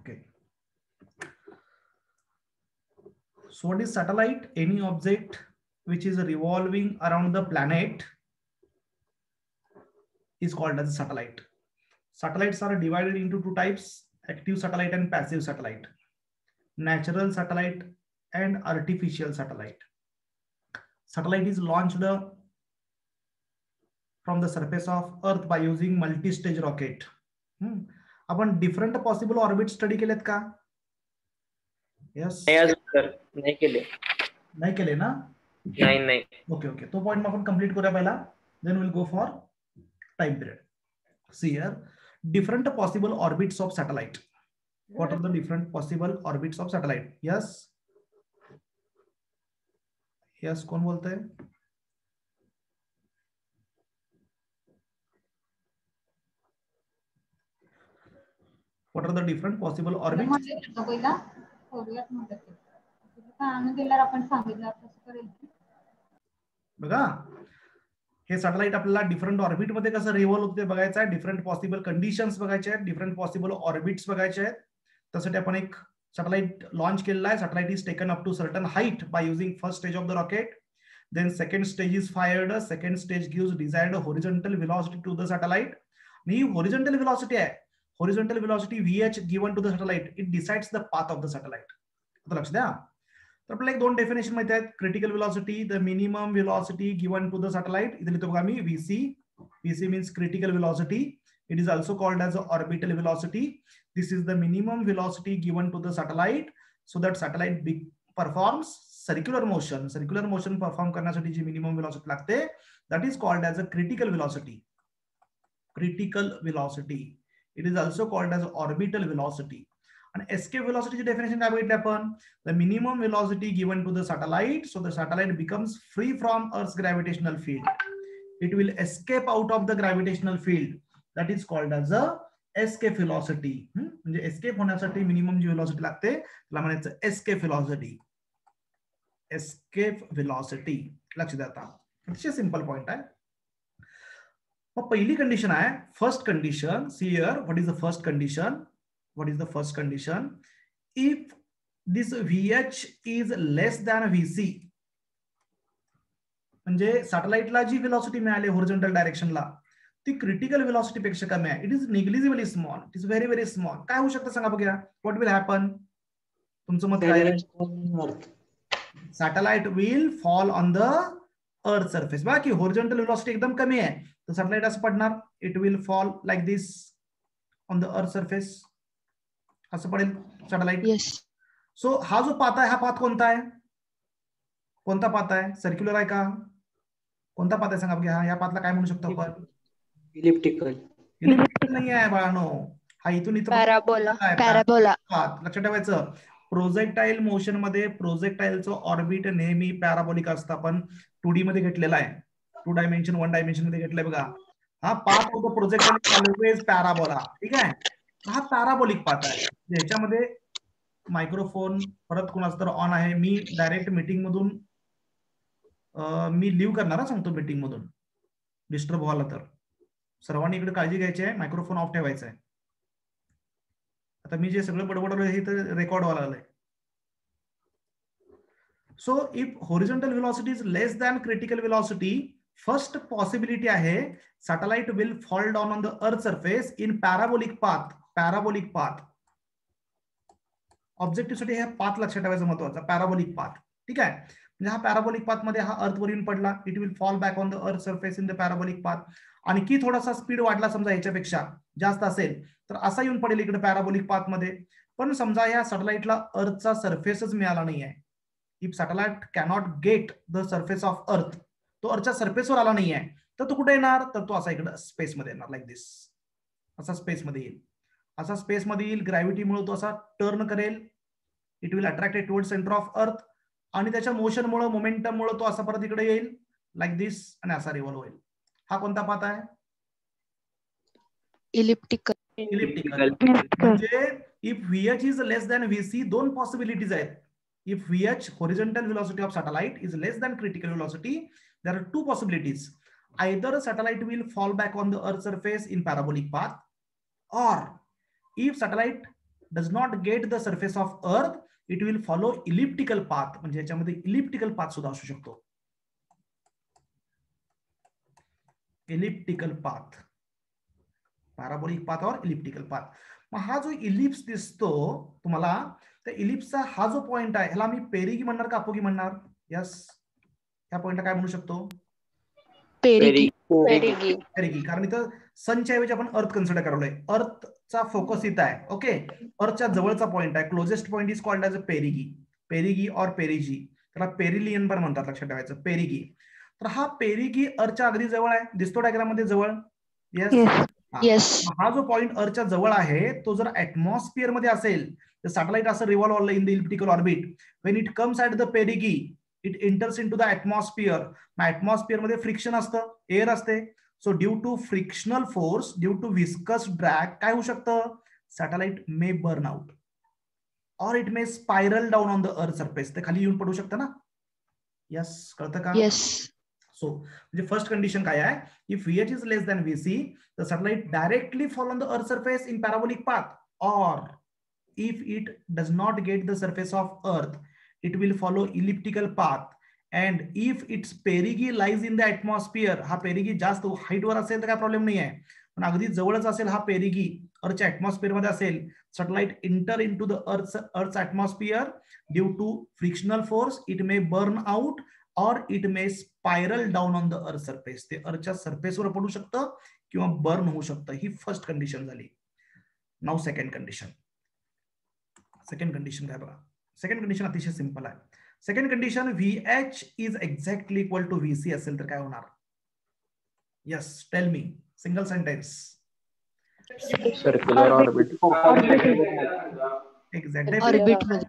Okay. So what is satellite? Any object which is revolving around the planet is called as a satellite. Satellites are divided into two types: active satellite and passive satellite, natural satellite and artificial satellite. Satellite is launched from the surface of Earth by using multi-stage rocket. आपण different possible orbit study केलेत का? Yes, नाही केले. नाही केले ना? नाही. Okay okay, तो पॉइंट आपण कंप्लीट करूया पहिला, then will go for time period. See here, different possible orbits of satellite. What are the different possible orbits of satellite? Yes, yes, कौन बोलते हैं? What are the different possible orbits? बघा, हे satellite आपल्याला different orbit मध्ये कसं revolve होते बघायचं आहे, डिफरंट पॉसिबल कंडिशन्स बघायचे आहेत, डिफरंट पॉसिबल ऑर्बिट्स बघायचे आहेत. त्यासाठी आपण एक सॅटेलाइट लॉन्च केलेला आहे. Satellite is taken up to certain height by using first stage of the rocket. Then second stage is fired. Second stage gives desired horizontal velocity to the satellite. आणि horizontal velocity आहे, horizontal velocity VH given to the satellite, it decides the path of the satellite. आता लक्ष द्या. तर आपल्याला एक दोन definition माहिती आहेत. Critical velocity, the minimum velocity given to the satellite. इथे लिहितो बघा मी VC. VC means critical velocity. It is also called as orbital velocity. This is the minimum velocity given to the satellite so that satellite performs circular motion perform करण्यासाठी जी minimum velocity लागते, that is called as a critical velocity. Critical velocity. It is also called as orbital velocity. आणि escape व्हेलॉसिटीची definition काय बघितली आपण? The minimum velocity given to the satellite so the satellite becomes free from earth's gravitational field. It will escape out of the gravitational field, that is called as a escape velocity. म्हणजे escape होण्यासाठी minimum जी velocity लागते त्याला म्हणायचं escape velocity. Escape velocity. लक्ष द्या, आता अतिशय simple point आहे. मग पहिली कंडिशन आहे first condition. See here, what is the first condition? What is the first condition? If this VH is less than VC, म्हणजे सॅटेलाइटला जी व्हेलॉसिटी मिळाली होरिझॉन्टल डायरेक्शनला ती क्रिटिकल व्हेलॉसिटी पेक्षा कमी आहे. It is negligibly small, it is very very small. काय होऊ शकतं सांगा बघूया? What will happen? तुमचं मत काय आहे? Satellite will fall on the earth surface. बघा की होरिझॉन्टल व्हेलॉसिटी एकदम कमी आहे, तर सॅटेलाइट असं पडणार, it will fall like this on the earth surface. असं पडेल सॅटेलाइट. सो हा जो पाथ आहे, हा पाथ कोणता आहे? कोणता पाथ आहे? सर्क्युलर आहे का? कोणता पाथ आहे सांगा बघा? या पाथला काय म्हणू शकतो आपण? इलिप्टिकल. इलिप्टिकल नाही आहे बाळानो, हा इथून इथं पॅराबोला. पॅराबोला. लक्षात ठेवायचं, प्रोजेक्टाईल मोशन मध्ये प्रोजेक्टाईलचं ऑर्बिट नेहमी पॅराबोलिक असतं. आपण 2D मध्ये घेतलेला आहे, 2 डायमेन्शन 1 डायमेन्शन मध्ये घेतलंय बघा. हा path of the projectile always parabola. ठीक आहे, हा पॅराबोलिक पाथ आहे. ह्याच्यामध्ये मायक्रोफोन परत कोणाचा तर ऑन आहे. मी डायरेक्ट मीटिंग मधून मी लिव्ह करणार सांगतो, मीटिंग मधून डिस्टर्ब व्हायला तर सर्वांनी इकडे काळजी घ्यायची आहे, मायक्रोफोन ऑफ ठेवायचा आहे. आता मी जे सगळं बडबडलोय हे तर रेकॉर्ड व्हायला लागलंय. So if horizontal velocity is less than critical velocity, first possibility आहे satellite will fall down on the earth surface in parabolic path. Parabolic path objective साठी हे पाथ लक्षात ठेवायचं महत्वाचं, पॅराबोलिक पाथ. ठीक आहे, म्हणजे हा पॅराबोलिक पाथ मध्ये हा अर्थ वर येऊन पडला, it will fall back on the earth surface in the parabolic path. आणखी थोडासा स्पीड वाढला समजा ह्याच्यापेक्षा जास्त असेल तर असा येऊन पडेल इकडे पॅराबोलिक पाथ मध्ये. पण समजा या सॅटेलाइटला अर्थचा सरफेसच मिळाला नाहीये, if satellite cannot get the surface of अर्थ, तो अर्थच्या सरफेसवर आला नाहीये, तर तो कुठे येणार? तर तो असा इकडे स्पेस मध्ये येणार, लाईक दिस. असा स्पेस मध्ये येईल, असा स्पेस मध्ये येईल. ग्रॅव्हिटीमुळे तो असा टर्न करेल, it will attract it towards centre of अर्थ, आणि त्याच्या मोशनमुळे मोमेंटममुळे तो असा परत इकडे येईल लाईक दिस आणि असा रिव्हॉल्व होईल. हा कोणता पाथ आहे? इलिप्टिकल. इलिप्टिकल. म्हणजे if VH is less than VC, दोन पॉसिबिलिटीज आहेत. If VH horizontal velocity of satellite is less than critical velocity, there are two possibilities. Either satellite will fall back on the earth surface in parabolic path, or if satellite does not get the surface of earth it will follow elliptical path, म्हणजे याच्यामध्ये elliptical path सुद्धा असू शकतो. Elliptical path, parabolic path और elliptical path. मग हा जो ellipse दिसतो तुम्हाला, त्या इलिप्सचा हा जो पॉइंट आहे ह्याला मी पेरिगी म्हणणार का अपोगी म्हणणार? यस, ह्या पॉइंटला काय म्हणू शकतो? पेरिगी. पेरिगी, कारण इथं सनच्या ऐवजी आपण अर्थ कन्सिडर करलोय. अर्थचा फोकस इथं आहे. ओके, अर्थच्या जवळचा पॉइंट आहे. Closest point is called as a perigee. Perigee और पेरिजी, त्याला पेरिलियन पण म्हणतात, लक्षात ठेवायचं. पेरिगी. तर हा पेरिगी अर्थच्या अगदी जवळ आहे, दिसतो डायग्राम मध्ये जवळ. येस. हा जो पॉइंट अर्थच्या जवळ आहे तो जर ऍटमॉस्फिअर मध्ये असेल तर सॅटेलाइट असं revolve in the elliptical orbit. When it comes at the perigee it enters into the atmosphere. Atmosphere मध्ये फ्रिक्शन असतं, एअर असते. So due to frictional force, due to viscous drag काय होऊ शकतं? सॅटेलाइट मे बर्न आउट और it may spiral down on the earth surface. ते खाली येऊन पडू शकतं ना. यस, कळतं का? येस. सो म्हणजे फर्स्ट कंडिशन काय आहे? If VH is less than VC the satellite directly fall on the earth surface in parabolic path, or if it does not get the surface of earth it will follow elliptical path, and if its perigee lies in the atmosphere, हा perigee जास्त height वर असेल तर काय problem नाही आहे, पण अगदी जवळच असेल हा पेरिगी, अर्थच्या ऍटमॉस्फिअर मध्ये असेल, satellite enter into the earth's atmosphere due to frictional force it may burn out और it may spiral down on the earth surface. ते अर्थच्या सरफेसवर पडू शकतं किंवा बर्न होऊ शकतं. ही फर्स्ट कंडिशन झाली. Now second condition. Second condition काय बघा. सेकंड कंडिशन अतिशय सिंपल आहे. Second condition VH is exactly equal to VC असेल तर काय होणार? Yes, tell me, single sentence. Circular orbit. Exact.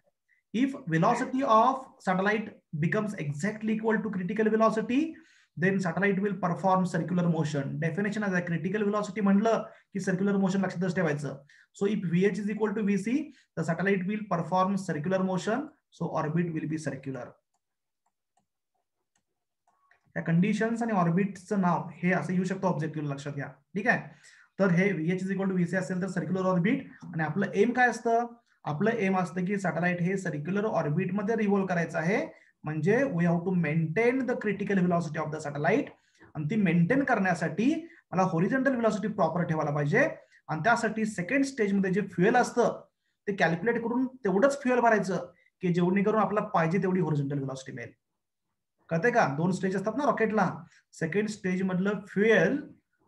If velocity of satellite becomes exactly equal to critical velocity, then satellite will perform circular motion. Definition as a critical velocity म्हणलं की circular motion लक्षातच ठेवायचं. So if VH is equal to VC, the satellite will perform circular motion, so orbit will be circular. या conditions आणि ऑर्बिटचं नाव हे असं येऊ शकतं ऑब्जेक्टिव्ह, लक्षात घ्या. ठीक आहे. तर हे VH is equal to VC असेल तर सर्क्युलर ऑर्बिट, आणि आपलं एम काय असतं? आपलं एम असतं की सॅटेलाइट हे सर्क्युलर ऑर्बिट मध्ये रिव्हॉल्व करायचं आहे, म्हणजे we have to maintain the critical velocity of the satellite. आणि ती मेंटेन करण्यासाठी मला हॉरिझॉन्टल व्हेलॉसिटी प्रॉपर ठेवायला पाहिजे, आणि त्यासाठी सेकंड स्टेज मध्ये जे फ्युएल असतं ते कॅल्क्युलेट करून तेवढंच फ्युएल भरायचं की जेणेकरून आपल्याला पाहिजे तेवढी हॉरिझॉन्टल व्हेलॉसिटी मिळेल. कळतंय का? 2 स्टेज असतात ना रॉकेटला. सेकंड स्टेज मधलं फ्युएल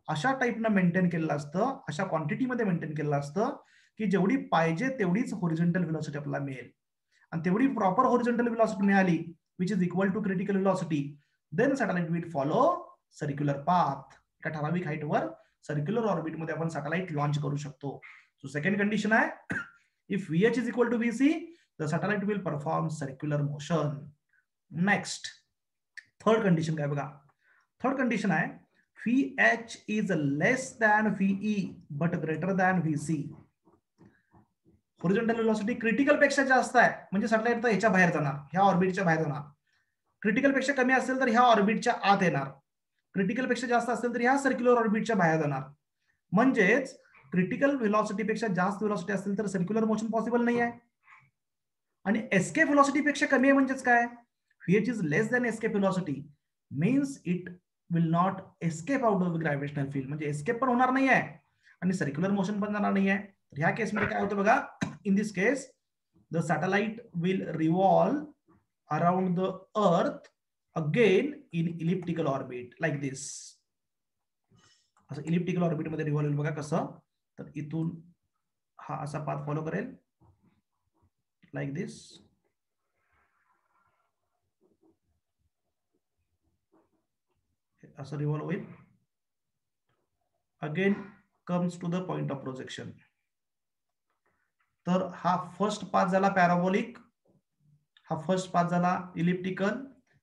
अशा टाईपनं मेंटेन केलेलं असतं, अशा क्वांटिटीमध्ये मेंटेन केलेलं असतं की जेवढी पाहिजे तेवढीच हॉरिझॉन्टल व्हेलॉसिटी आपल्याला मिळेल. आणि तेवढी प्रॉपर हॉरिझॉन्टल व्हेलॉसिटी मिळाली which is equal to critical velocity, then satellite will follow circular path. एका ठराविक हाईटवर सर्क्युलर ऑर्बिट मध्ये आपण सॅटेलाइट लॉन्च करू शकतो. सो सेकंड कंडिशन आहे, if VH is equal to VC the satellite will perform circular motion. Next third condition काय बघा. Third condition आहे VH is less than VE but greater than VC. Horizontal velocity critical पेक्षा जास्त आहे म्हणजे satellite तर ह्याच्या बाहेर जाणार, ह्या ऑर्बिटच्या बाहेर जाणार. क्रिटिकल पेक्षा कमी असेल तर ह्या ऑर्बिटच्या आत येणार. क्रिटिकल पेक्षा जास्त असेल तर ह्या सर्क्युलर ऑर्बिटच्या बाहेर जाणार. म्हणजेच क्रिटिकल व्हेलॉसिटी पेक्षा जास्त व्हेलॉसिटी असेल तर सर्क्युलर मोशन पॉसिबल नाही आहे, आणि एस्केप व्हेलॉसिटी पेक्षा कमी आहे म्हणजेच काय? VH is less than escape velocity means it will not escape out of gravitational field, म्हणजे एस्केप पण होणार नाही आहे आणि सर्क्युलर मोशन पण जाणार नाही आहे. ह्या केसमध्ये काय होतं बघा. In this case, the satellite will revolve around the Earth again in elliptical orbit like this. असं इलिप्टिकल ऑर्बिट मध्ये रिव्हॉल्व होईल बघा कसं. तर इथून हा असा पाथ फॉलो करेल लाईक दिस. असं रिव्हॉल्व होईल, again comes to the point of projection. तर हा फर्स्ट पाथ झाला पॅराबोलिक, हा फर्स्ट पाथ झाला इलिप्टिकल,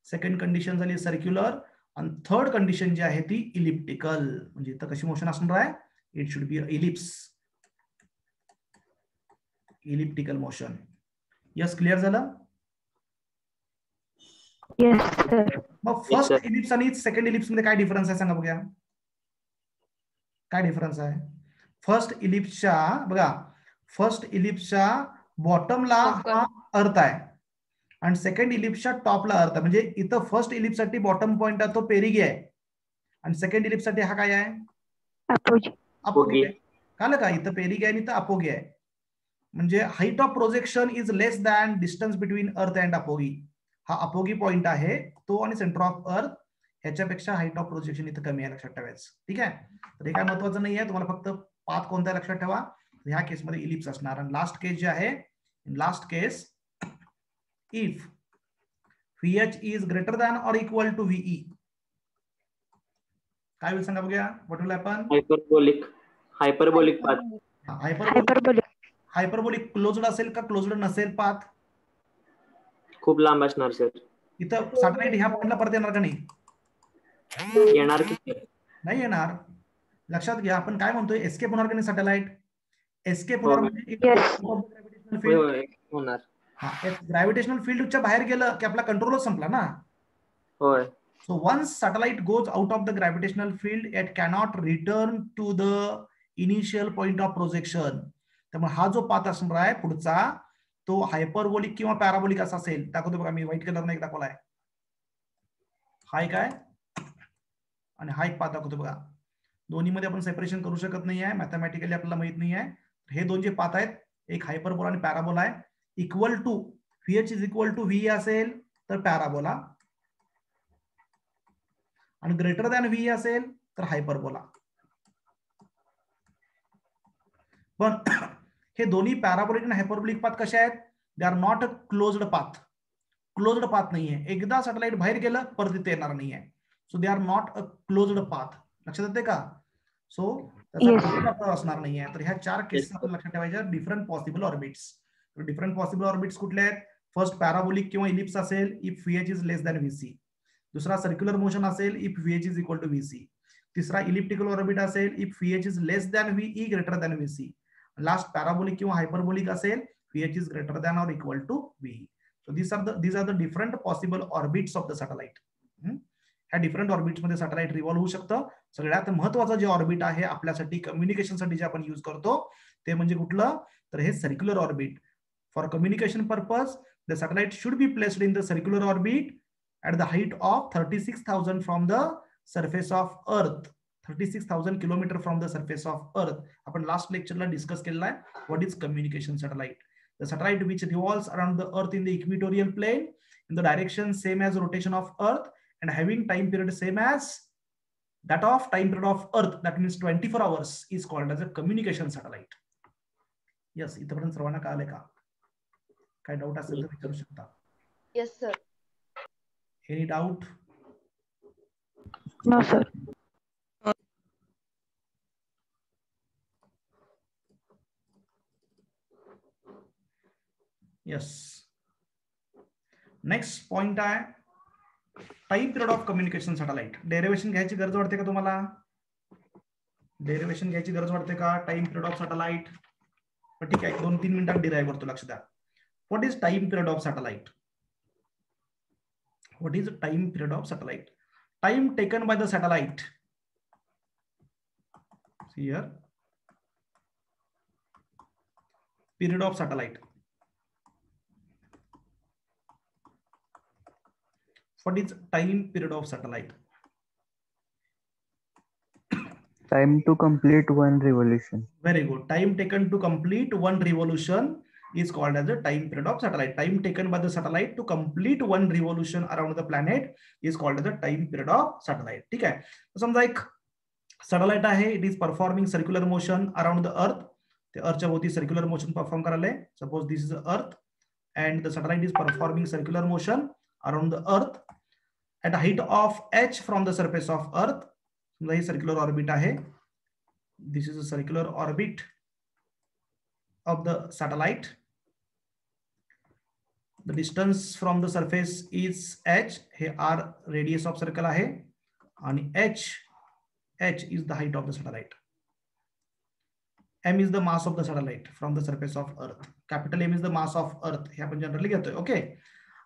सेकंड कंडिशन झाली सर्क्युलर, आणि थर्ड कंडिशन जी आहे ती इलिप्टिकल. म्हणजे इथं कशी मोशन असणार आहे? It should be ellipse, elliptical motion. Yes, clear झालं? मग फर्स्ट इलिप्स आणि सेकंड इलिप्स मध्ये काय डिफरन्स आहे सांगा बघा. काय डिफरन्स आहे? फर्स्ट इलिप्सच्या बघा, फर्स्ट इलिप्सच्या बॉटमला हा अर्थ आहे आणि सेकंड इलिप्सच्या टॉपला अर्थ आहे. म्हणजे इथं फर्स्ट इलिप्ससाठी बॉटम पॉइंट आहे तो पेरिगी आहे आणि सेकंड इलिप्ससाठी हा काय आहे? अपोगी आहे. कळलं का? इथं पेरिगी आहे आणि इथं अपोगी आहे. म्हणजे height of projection is less than distance between earth and apogee. हा अपोगी पॉइंट आहे तो आणि सेंटर ऑफ अर्थ ह्याच्यापेक्षा हाईट ऑफ प्रोजेक्शन इथं कमी आहे, लक्षात ठेवायचं. ठीक आहे. तर हे काय महत्वाचं नाही आहे, तुम्हाला फक्त पाथ कोणता लक्षात ठेवा. ह्या केसमध्ये इलिप्स असणार. आणि लास्ट केस जे आहे, last case if VH is greater than or equal to VE, काय होईल सांगा बघूया. What will happen? Hyperbolic path. Hyperbolic closed असेल का क्लोज्ड नसेल पाथ? खूप लांब असणार सर. इथं सॅटेलाइट ह्या पॉइंटला परत येणार का नाही? येणार की नाही येणार. लक्षात घ्या, आपण काय म्हणतोय, एस्केप होणार का नाही सॅटेलाइट? एस्केप होणार म्हणजे होणार. ग्रॅव्हिटेशनल फील्डच्या बाहेर गेलं की आपला कंट्रोलच संपला ना. होय. So once satellite goes out of the gravitational field, it cannot return to the initial point of projection. त्यामुळे हा जो पाथ असणार आहे पुढचा तो हायपरबोलिक किंवा पॅराबोलिक असा असेल. दाखवतो बघा, मी व्हाईट कलरने एक दाखवलाय. हा एक आहे आणि हा एक पाथ दाखवतो बघा. दोन्हीमध्ये आपण सेपरेशन करू शकत नाही आहे, मॅथमॅटिकली आपल्याला माहित नाही आहे. हे दोन जे पाथ आहेत, एक हायपरबोला आणि पॅराबोला आहे. Equal to VH is equal to VE असेल तर पॅराबोला आणि ग्रेटर दॅन VE असेल तर हायपरबोला. पण हे दोन्ही पॅराबोलिक आणि हायपरबोलिक पाथ कसे आहेत? They are not a closed path. Closed path नाहीये. एकदा सॅटेलाइट बाहेर गेलं परत इथे येणार नाहीये. So they are not a closed path. लक्षात येते का? सो त्याचा असणार नाहीये. तर ह्या चार केसेस आपण लक्षात ठेवायच्या. Different possible orbits. Different possible orbits कुठले आहेत? फर्स्ट पॅराबोलिक किंवा इलिप्स असेल if VH is less than VC. दुसरा सर्क्युलर मोशन असेल if VH is equal to VC. तिसरा इलिप्टिकल ऑर्बिट असेल if VH is less than VE greater than VC. Last parabolic किंवा hyperbolic असेल VH is greater than or equal to VE. So these are the different possible orbits of the satellite. ह्या different orbits मध्ये satellite revolve होऊ शकतं. सगळ्यात महत्वाचं जे orbit आहे आपल्यासाठी कम्युनिकेशनसाठी जे आपण यूज करतो ते म्हणजे कुठलं? तर हे circular orbit. For communication purpose the satellite should be placed in the circular orbit at the height of 36,000 from the surface of earth. 36,000 kilometre from the surface of earth. आपण लास्ट लेक्चरला discuss केलेला आहे what is communication satellite. The satellite which revolves around the earth in the equatorial plane in the direction same as rotation of earth and having time period same as that of time period of earth, that means 24 hours, is called as a communication satellite. Yes, इथपर्यंत सर्वांना कळाले का? काय doubt असेल तर विचारू शकता. Yes sir. Any doubt? No sir. Yes. Next point आहे time period of communication satellite. Derivation घ्यायची गरज वाटते का तुम्हाला? डेरिवेशन घ्यायची गरज वाटते का टाइम पिरियड ऑफ सॅटेलाइट? ठीक आहे, 2-3 मिनिटात डिराइव्ह करतो. लक्ष द्या. What is time period of satellite? What is the time period of satellite? Time taken by the satellite. See here. Period of satellite. What is time period of satellite? Time to complete one revolution. Very good. Time taken to complete one revolution is called as the time period of satellite. Time taken by the satellite to complete one revolution around the planet is called as the time period of satellite. ठीक आहे. समजा एक satellite आहे, it is performing circular motion around the अर्थ. ते अर्थच्या भोवती circular motion perform करायला. Suppose this is earth and the satellite is performing circular motion around the अर्थ at a height of h from the surface of earth. समजा ही circular orbit आहे. This is a circular orbit of the satellite. The distance from the surface is h. हे r radius of circle आहे आणि h is the height of the satellite. m is the mass of the satellite from the surface of earth. Capital M is the mass of earth. हे आपण generally घेतोय. Okay,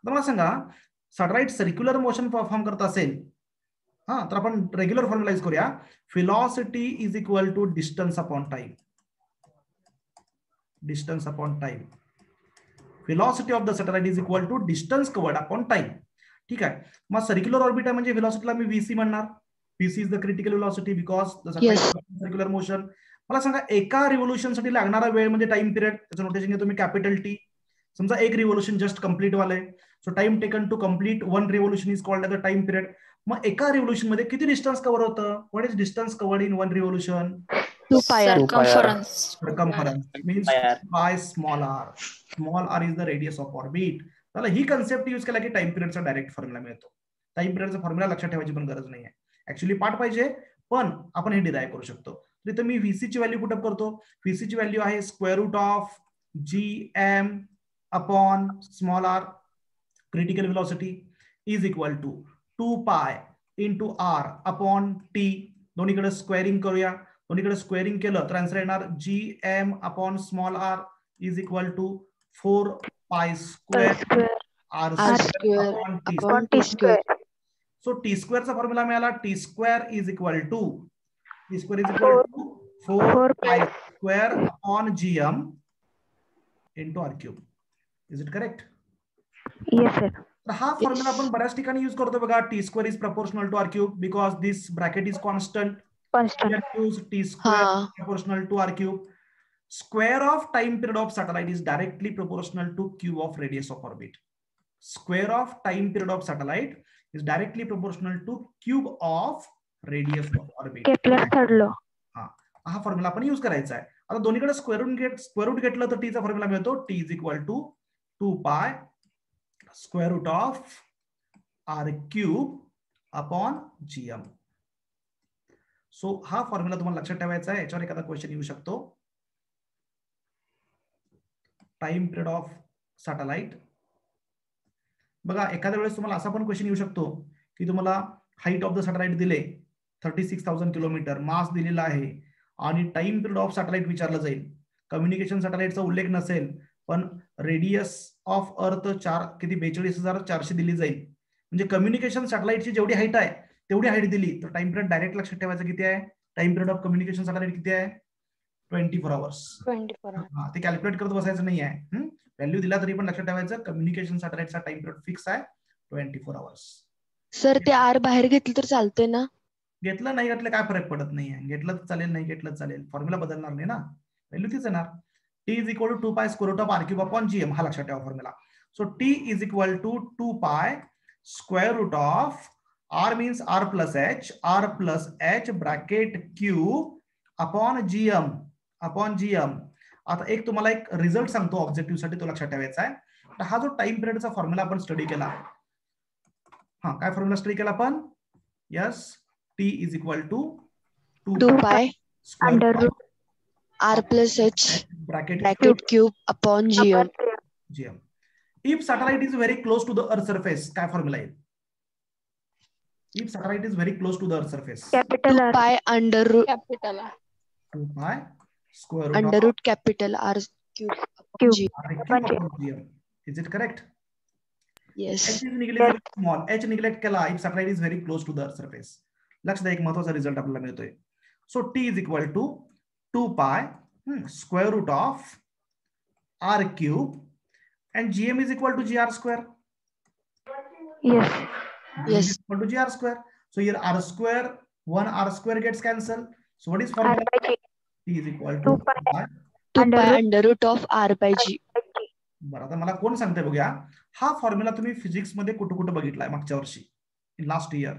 तर मला सांगा satellite circular motion perform करत असेल, हा, तर आपण रेग्युलर फॉर्म्युलाइज करूया. Velocity is equal to distance upon time. Distance upon time. Velocity of the satellite is equal to distance covered upon time. ठीक आहे. मग सर्क्युलर ऑर्बिट आहे म्हणजे व्हेलॉसिटीला मी व्हीसी म्हणणार. VC is the critical velocity because the circular motion. मला सांगा एका रिव्होल्यूशन साठी लागणारा वेळ म्हणजे टाइम पिरियड, त्याचं नोटेशन घेतो मी कॅपिटल टी. समजा एक रिव्होल्यूशन जस्ट कंप्लीट वाले, so time taken to complete one revolution is called the time period. मग एका रिव्होल्यूशन मध्ये किती डिस्टन्स कव्हर होतं? What is distance covered in one revolution? 2 pi r. Circumference means by small r. Small r is the radius of orbit. त्याला ही concept use केला की time पिरियडचा direct formula मिळतो. Time पिरियडचा फॉर्म्युला लक्षात ठेवायची पण गरज नाही आहे. ऍक्च्युअली पाठ पाहिजे पण आपण हे डिराईव्ह करू शकतो. तर इथं मी व्हीसी ची व्हॅल्यू पुटअप करतो. व्हीसी ची व्हॅल्यू आहे square root of gm upon small r critical velocity is equal to 2 pi into r upon t. दोन्हीकडे स्क्वेअरिंग करूया. दोन्हीकडे स्क्वेअरिंग केलं तर आन्सर येणार gm upon small r is equal to 4 pi square r square upon t square. So T स्क्वेअरचा formula मिळाला. T square is equal to 4 pi square upon gm into r cube. Is it correct? Yes, sir. तर हा formula आपण बऱ्याच ठिकाणी use करतो बघा. T square is proportional to r cube because this bracket is constant. Use t square proportional to r cube. Square of time period of satellite is directly proportional to cube of radius of orbit. Square of time period of satellite is directly proportional to cube of radius of orbit. Kepler's third law. हा formula आपण use करायचा आहे. आता दोन्हीकडे square route घेतलं तर टीचा formula मिळतो T is equal to 2 pi square root of r cube upon gm. So हा फॉर्म्युला तुम्हाला लक्षात ठेवायचा आहे. याच्यावर एखादा क्वेश्चन येऊ शकतो. Time period of satellite. बघा एखाद्या वेळेस तुम्हाला असा पण क्वेश्चन येऊ शकतो की तुम्हाला हाईट ऑफ द सॅटेलाइट दिले 36,000 किलोमीटर, मास दिलेला आहे आणि टाइम पिरियड ऑफ सॅटेलाइट विचारलं जाईल. कम्युनिकेशन सॅटेलाइटचा उल्लेख नसेल पण रेडियस ऑफ अर्थ 42,400 दिली जाईल. म्हणजे कम्युनिकेशन सॅटेलाइटची जेवढी हाईट आहे तेवढी हाईट दिली तर टाइम पिरियड डायरेक्ट लक्षात ठेवायचं किती आहे. Time period of communication satellite किती आहे? 24 आवर्स. ते कॅल्क्युलेट करत बसायचं नाही आहे. व्हॅल्यू दिला तरी पण लक्षात ठेवायचं कम्युनिकेशन सॅटेलाइटचा टाइम पिरियड फिक्स आहे 24 आवर्स. सर ते आर बाहेर घेतलं तर चालतंय ना? घेतलं नाही घेतलं काय फरक पडत नाही आहे. घेतलं तर चालेल, नाही घेतलं चालेल, फॉर्म्युला बदलणार नाही ना. व्हॅल्यू तीच येणार. T is equal to 2 pi square root of r cube upon gm. हा लक्षात ठेवा formula. So T is equal to 2 pi square root of r means r plus h bracket cube upon gm. आता एक तुम्हाला एक result सांगतो objective साठी, तो लक्षात ठेवायचा आहे. तर हा जो टाइम पिरियडचा फॉर्म्युला आपण स्टडी केला, काय फॉर्म्युला स्टडी केला आपण? Yes, T is equal to 2 pi under root r plus h bracket cube upon gm. If satellite is very close to the earth surface, काय फॉर्म्युला आहे? If satellite is very close to the earth surface, capital 2 pi under root 2 pi square root under root capital R cube upon gm. Is it correct? Yes. H is neglect small. H neglect केला if satellite is very close to the earth surface. लक्ष द्या, एक महत्त्वाचा result आपल्याला मिळतोय. So T is equal to 2 pi square root of R cube and gm is equal to gr square. Yes. Yes. Equal to gr square. So here r square, 1 r square gets cancelled. So what is formula? T is equal to 2 pi under root of r by g. बरं, आता मला कोण सांगते बघूया. हा formula तुम्ही physics मध्ये कुठं कुठं बघितलाय मागच्या वर्षी, इन लास्ट इयर?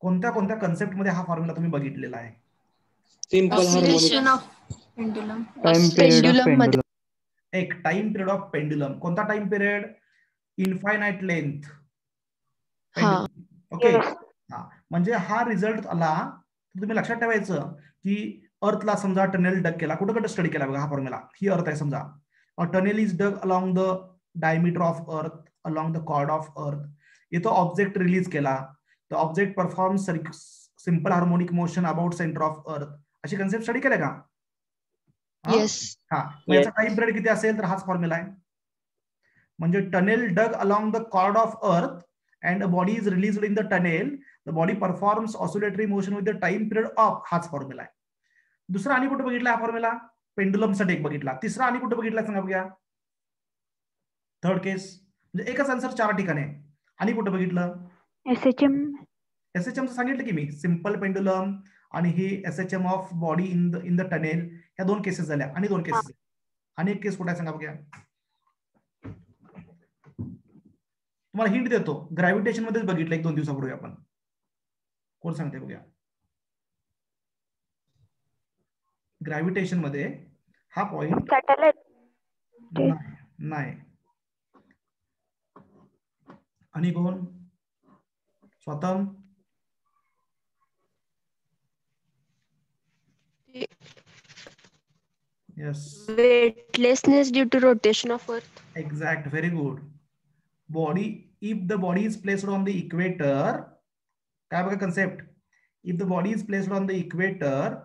कोणत्या कोणत्या कन्सेप्ट मध्ये हा फॉर्म्युला तुम्ही बघितलेला आहे? सिंपल हार्मोनिक पेंडुलम मध्ये एक टाइम पिरियड ऑफ पेंडुलम. कोणता time period? Infinite length. Okay. म्हणजे हा रिझल्ट आला तर तुम्ही लक्षात ठेवायचं की अर्थला समजा टनेल डग केला. कुठं कुठं स्टडी केला बघा हा फॉर्म्युला. ही अर्थ आहे समजा. Tunnel is dug along the diameter of earth, along the chord of earth. इथं ऑब्जेक्ट रिलीज केला. The object performs simple harmonic motion about centre of earth. अशी कन्सेप्ट स्टडी केलं का? याचा टाइम पिरियड किती असेल तर हाच फॉर्म्युला आहे. म्हणजे tunnel dug along the chord of earth and a body is released in the tunnel, the body performs oscillatory motion with the time period of. हाच फॉर्म्युला आहे. दुसरा आणि कुठे बघितला हा फॉर्म्युला? पेंडुलमसाठी एक बघितला. तिसरा आणि कुठे बघितला सांगा बघा. थर्ड केस म्हणजे एकच आन्सर 4 ठिकाणी. आणि कुठे बघितलं? एसएचएम सांगितलं की मी, सिम्पल पेंडुलम आणि ही SHM of body in the tunnel, ह्या 2 केसेस झाल्या. आणि 2 केसेस आणि एक केस कुठे आहे सांगा बघा. तुम्हाला हिंट देतो, ग्रॅव्हिटेशन मध्येच बघितलं 1-2 दिवसापूर्वी आपण. कोण सांगते बघा. ग्रॅव्हिटेशन मध्ये हा पॉइंट नाही. आणि कोण? स्वतः yes, weightlessness due to rotation of earth. exact, very good. Body, if the body is placed on the equator, काय बघा concept, if the body is placed on the equator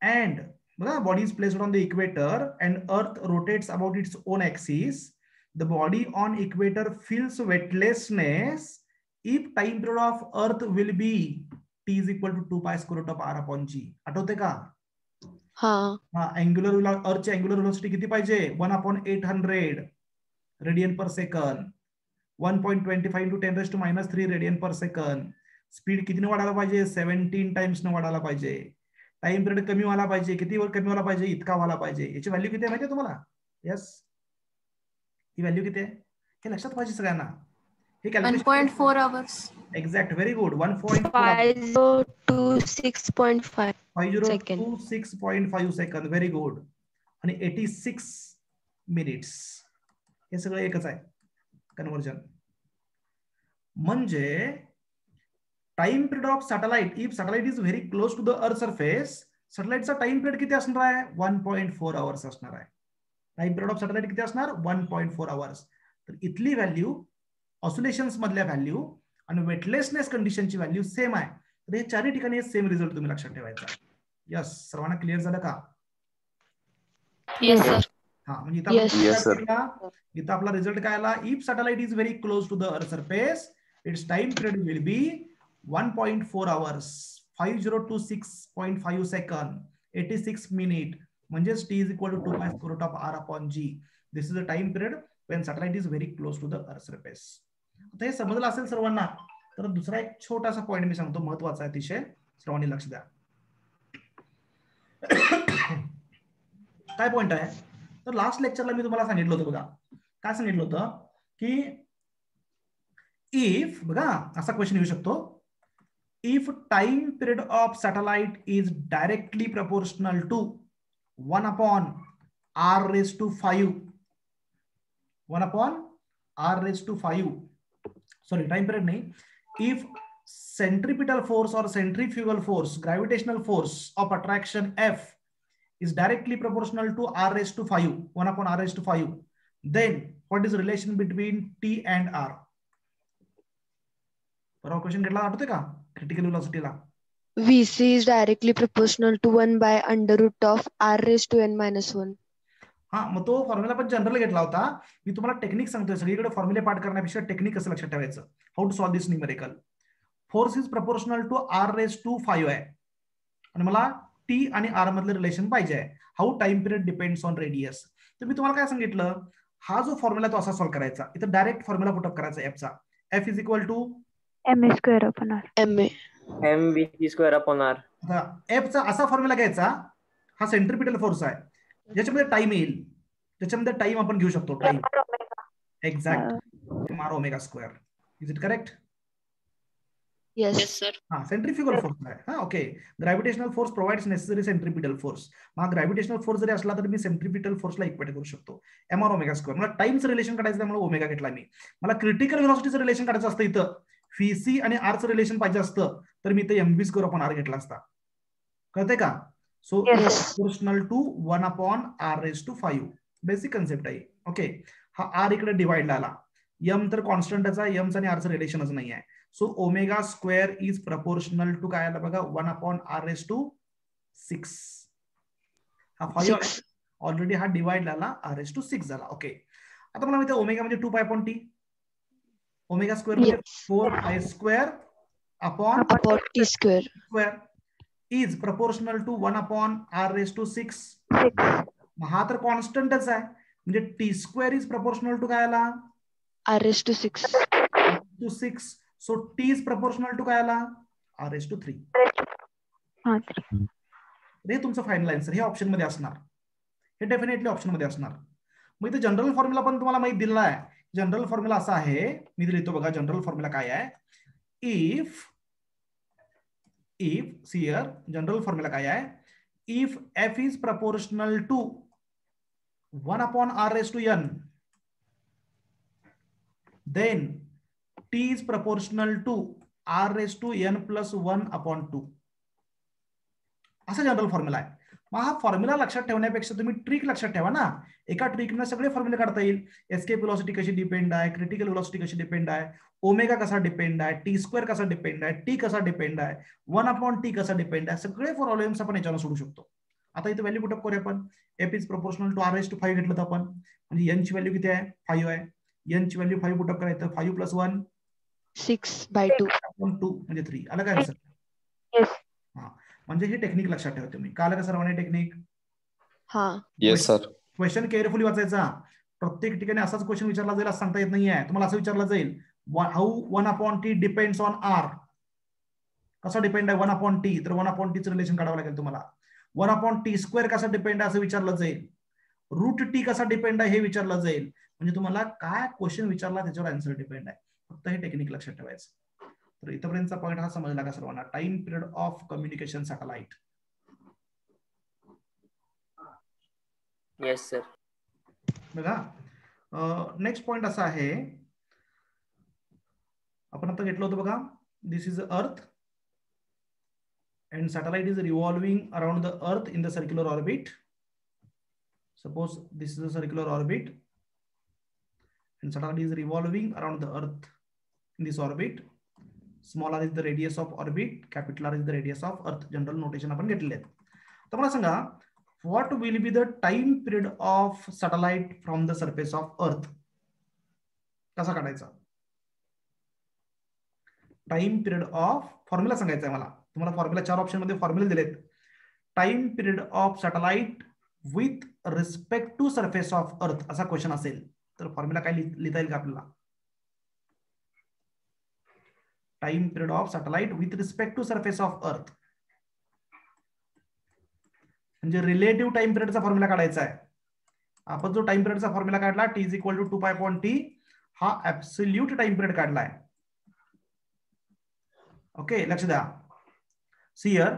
and बघा body is placed on the equator and earth rotates about its own axis, the body on equator feels weightlessness if time period of earth will be t is equal to 2 pi square root of r upon g. आठवते का? Angular अर्थची angular velocity किती पाहिजे? 1/800 radian पर second, 1.25 × 10⁻³ radian पर second. Speed कितीने वाढायला पाहिजे? 17 times ने वाढायला पाहिजे. Time period कमी व्हायला पाहिजे. किती वेळ कमी व्हायला पाहिजे? इतका व्हायला पाहिजे. याची व्हॅल्यू किती आहे माहिती आहे तुम्हाला? यस, ही व्हॅल्यू किती आहे हे लक्षात पाहिजे सगळ्यांना. हे calculation 1.4 hours. Exact, very good. 1.4 5026.5 5026.5 सेकंद, व्हेरी गुड. आणि 86 मिनिट्स, हे सगळं एकच आहे कन्व्हर्जन. म्हणजे time period of satellite, if satellite is very close to the earth surface, सॅटेलाइटचा टाइम पिरियड किती असणार आहे? 1.4 आवर्स असणार आहे. टाइम पिरियड ऑफ सॅटेलाइट किती असणार? 1.4 आवर्स. तर इथली व्हॅल्यू, ऑसिलेशन्स मधल्या व्हॅल्यू आणि वेटलेसनेस कंडिशनची व्हॅल्यू सेम आहे. तर हे चारही ठिकाणी सेम रिझल्ट तुम्ही लक्षात ठेवायचा. यस, सर्वांना क्लिअर झालं का? Yes sir. हा, म्हणजे इथं आपला रिझल्ट काय आला? If satellite is very close to the earth surface, its time period will be 1.4 hours, 5026.5 second, 86 minute. म्हणजेच t is equal to 2 pi square root of r upon g. This is the time period when satellite is very close to the earth surface. आता हे समजलं असेल सर्वांना. तर दुसरा एक छोटासा पॉइंट मी सांगतो, महत्वाचा आहे अतिशय, सर्वांनी लक्ष द्या. काय पॉइंट आहे? तर लास्ट लेक्चरला मी तुम्हाला सांगितलं होतं बघा. काय सांगितलं होतं की इफ, बघा असा क्वेश्चन येऊ शकतो, if time period of satellite is directly proportional to 1/r⁵, 1/r⁵, sorry time period नहीं, if centripetal force or centrifugal force, gravitational force of attraction F is directly proportional to r⁵, 1/r⁵, then what is relation between T and R? परवा question घेतला आठवते का critical वेलोसिटीला? VC is directly proportional to 1/√r⁻⁻⁴. हा, मग तो formula पण general घेतला होता. मी तुम्हाला टेक्निक सांगतोय, सगळीकडे फॉर्म्युले पाठ करण्यापेक्षा टेक्निक कसं लक्षात ठेवायचं, how to solve this numerical. Force is proportional to r⁵ आहे आणि मला टी आणि आर मधलं रिलेशन पाहिजे आहे. How time period depends on radius. तर मी तुम्हाला काय सांगितलं, हा जो फॉर्म्युला तो असा सॉल्व करायचा. इथं डायरेक्ट फॉर्म्युला पुटअप करायचा एफचा. F is equal to ma. mv²/r. एफचा असा फॉर्म्युला घ्यायचा, हा सेंट्रिपिटल फोर्स आहे, ज्याच्यामध्ये टाइम येईल, ज्याच्यामध्ये टाइम आपण घेऊ शकतो, time. Exact, mr⁴. Is it correct? Yes sir. हाँ, सेंट्रिफ्युगल फोर्स आहे. हा, okay. Gravitational force provides necessary centripetal force. मग ग्रॅव्हिटेशनल फोर्स जरी असला तरी मी सेंट्रिपिटल फोर्सला इक्वेट करू शकतो. mr⁴. मला टाइमचं रिलेशन काढायचं त्यामुळे ओमेगा घेतला मी. मला क्रिटिकल व्हेलॉसिटीचं रिलेशन काढायचं असतं, इथं VC आणि आरचं रिलेशन पाहिजे असतं, तर मी इथं mv²/r घेतला असता. कळतंय का? So proportional to 1/r⁵. Basic concept आहे. ओके, हा आर इकडे डिवाइडला आला. m तर कॉन्स्टंटचा, एमचं आणि आरचं रिलेशनच नाही आहे. सो ω² इज प्रपोर्शनल टू काय आला बघा, 1/r⁶. हा 5 ऑलरेडी हा डिवाइड आला, r⁶ झाला. ओके, आता मला माहिती आहे ओमेगा म्हणजे 2π/t, ω² म्हणजे 4π² upon T² is proportional to 1/r⁶. हा तर कॉन्स्टंटच आहे, म्हणजे T square is proportional to काय आला, r⁶. To 6. So T is proportional to काय आला, r�3. हे तुमचं फायनल आन्सर हे ऑप्शन मध्ये असणार, हे डेफिनेटली ऑप्शन मध्ये असणार. मग इथे जनरल फॉर्म्युला पण तुम्हाला माहित दिलेला आहे. जनरल फॉर्म्युला असा आहे, मी लिहितो बघा. जनरल फॉर्म्युला काय आहे, इफ हियर जनरल फॉर्म्युला काय आहे, if f is proportional to 1 upon r⁴n, then t is proportional to r⁴n plus 1 upon 2. असा जनरल फॉर्म्युला आहे. मग हा फॉर्म्युला लक्षात ठेवण्यापेक्षा तुम्ही ट्रिक लक्षात ठेवा ना. एका ट्रिकने सगळे फॉर्म्युले काढता येईल. एस्केप व्हेलॉसिटी कशी डिपेंड आहे, क्रिटिकल व्हेलॉसिटी कशी डिपेंड आहे, ओमेगा कसा डिपेंड आहे, टी स्क्वेअर कसा डिपेंड आहे, टी कसा डिपेंड आहे, 1 अपॉन टी कसा डिपेंड आहे, सगळे प्रॉब्लेम्स आपण याच्यावर सोडू शकतो. आता इथे व्हॅल्यू पुटअप करूया आपण. F is proportional to r⁵ घेतलं तर आपण, म्हणजे एन ची व्हॅल्यू किती आहे, 5 आहे. एन ची व्हॅल्यू 5 पुटअप करायचं, 5 + 1 6/2 म्हणजे 3. आलं काय आन्सर? हा, म्हणजे ही टेक्निक लक्षात ठेवा तुम्ही. का आलं का सर्वांनी टेक्निक? हा. Yes sir. क्वेश्चन केअरफुली वाचायचा. प्रत्येक ठिकाणी असाच क्वेश्चन विचारला जाईल असं सांगता येत नाहीये. तुम्हाला असं विचारलं जाईल, how 1 upon T depends on R. कसा डिपेंड आहे 1 अपॉन टी, तर 1 अपॉन टीचं रिलेशन काढावं लागेल तुम्हाला. 1 अपॉन टी स्क्वेअर कसा डिपेंड आहे असं विचारलं जाईल. रूट टी कसा डिपेंड आहे हे विचारलं जाईल. म्हणजे तुम्हाला काय क्वेश्चन विचारला त्याच्यावर आन्सर डिपेंड आहे. फक्त हे टेक्निक लक्षात ठेवायचं. तर इथपर्यंतचा पॉईंट हा समजला का सर्वांना? Time period of communication satellite. Yes sir. बघा, नेक्स्ट पॉइंट असा आहे, आपण आता घेतलं होतं बघा, दिस is earth and satellite is revolving around the earth in the circular orbit. Suppose this is a circular orbit and satellite is revolving around the earth in this orbit. Small r is the radius of orbit, capital R is the radius of earth. General notation आपण घेतलेले आहेत. तर मला सांगा, what will be the time period of satellite from the surface of earth? कसा काढायचा time period of? Formula सांगायचा आहे मला तुम्हाला. फॉर्म्युला 4 ऑप्शन मध्ये फॉर्म्युले दिलेत. Time period of satellite with respect to surface of earth असा क्वेश्चन असेल तर फॉर्म्युला काय लिहिता येईल का आपल्याला? Time period of satellite with respect to surface of earth, म्हणजे रिलेटिव्ह टाइम पिरियडचा फॉर्म्युला काढायचा आहे. आपण जो टाइम पिरियडचा फॉर्म्युला काढला T is equal to 2π/t, हा ऍब्सोल्यूट टाइम पिरियड काढलाय. ओके, लक्ष द्या. हियर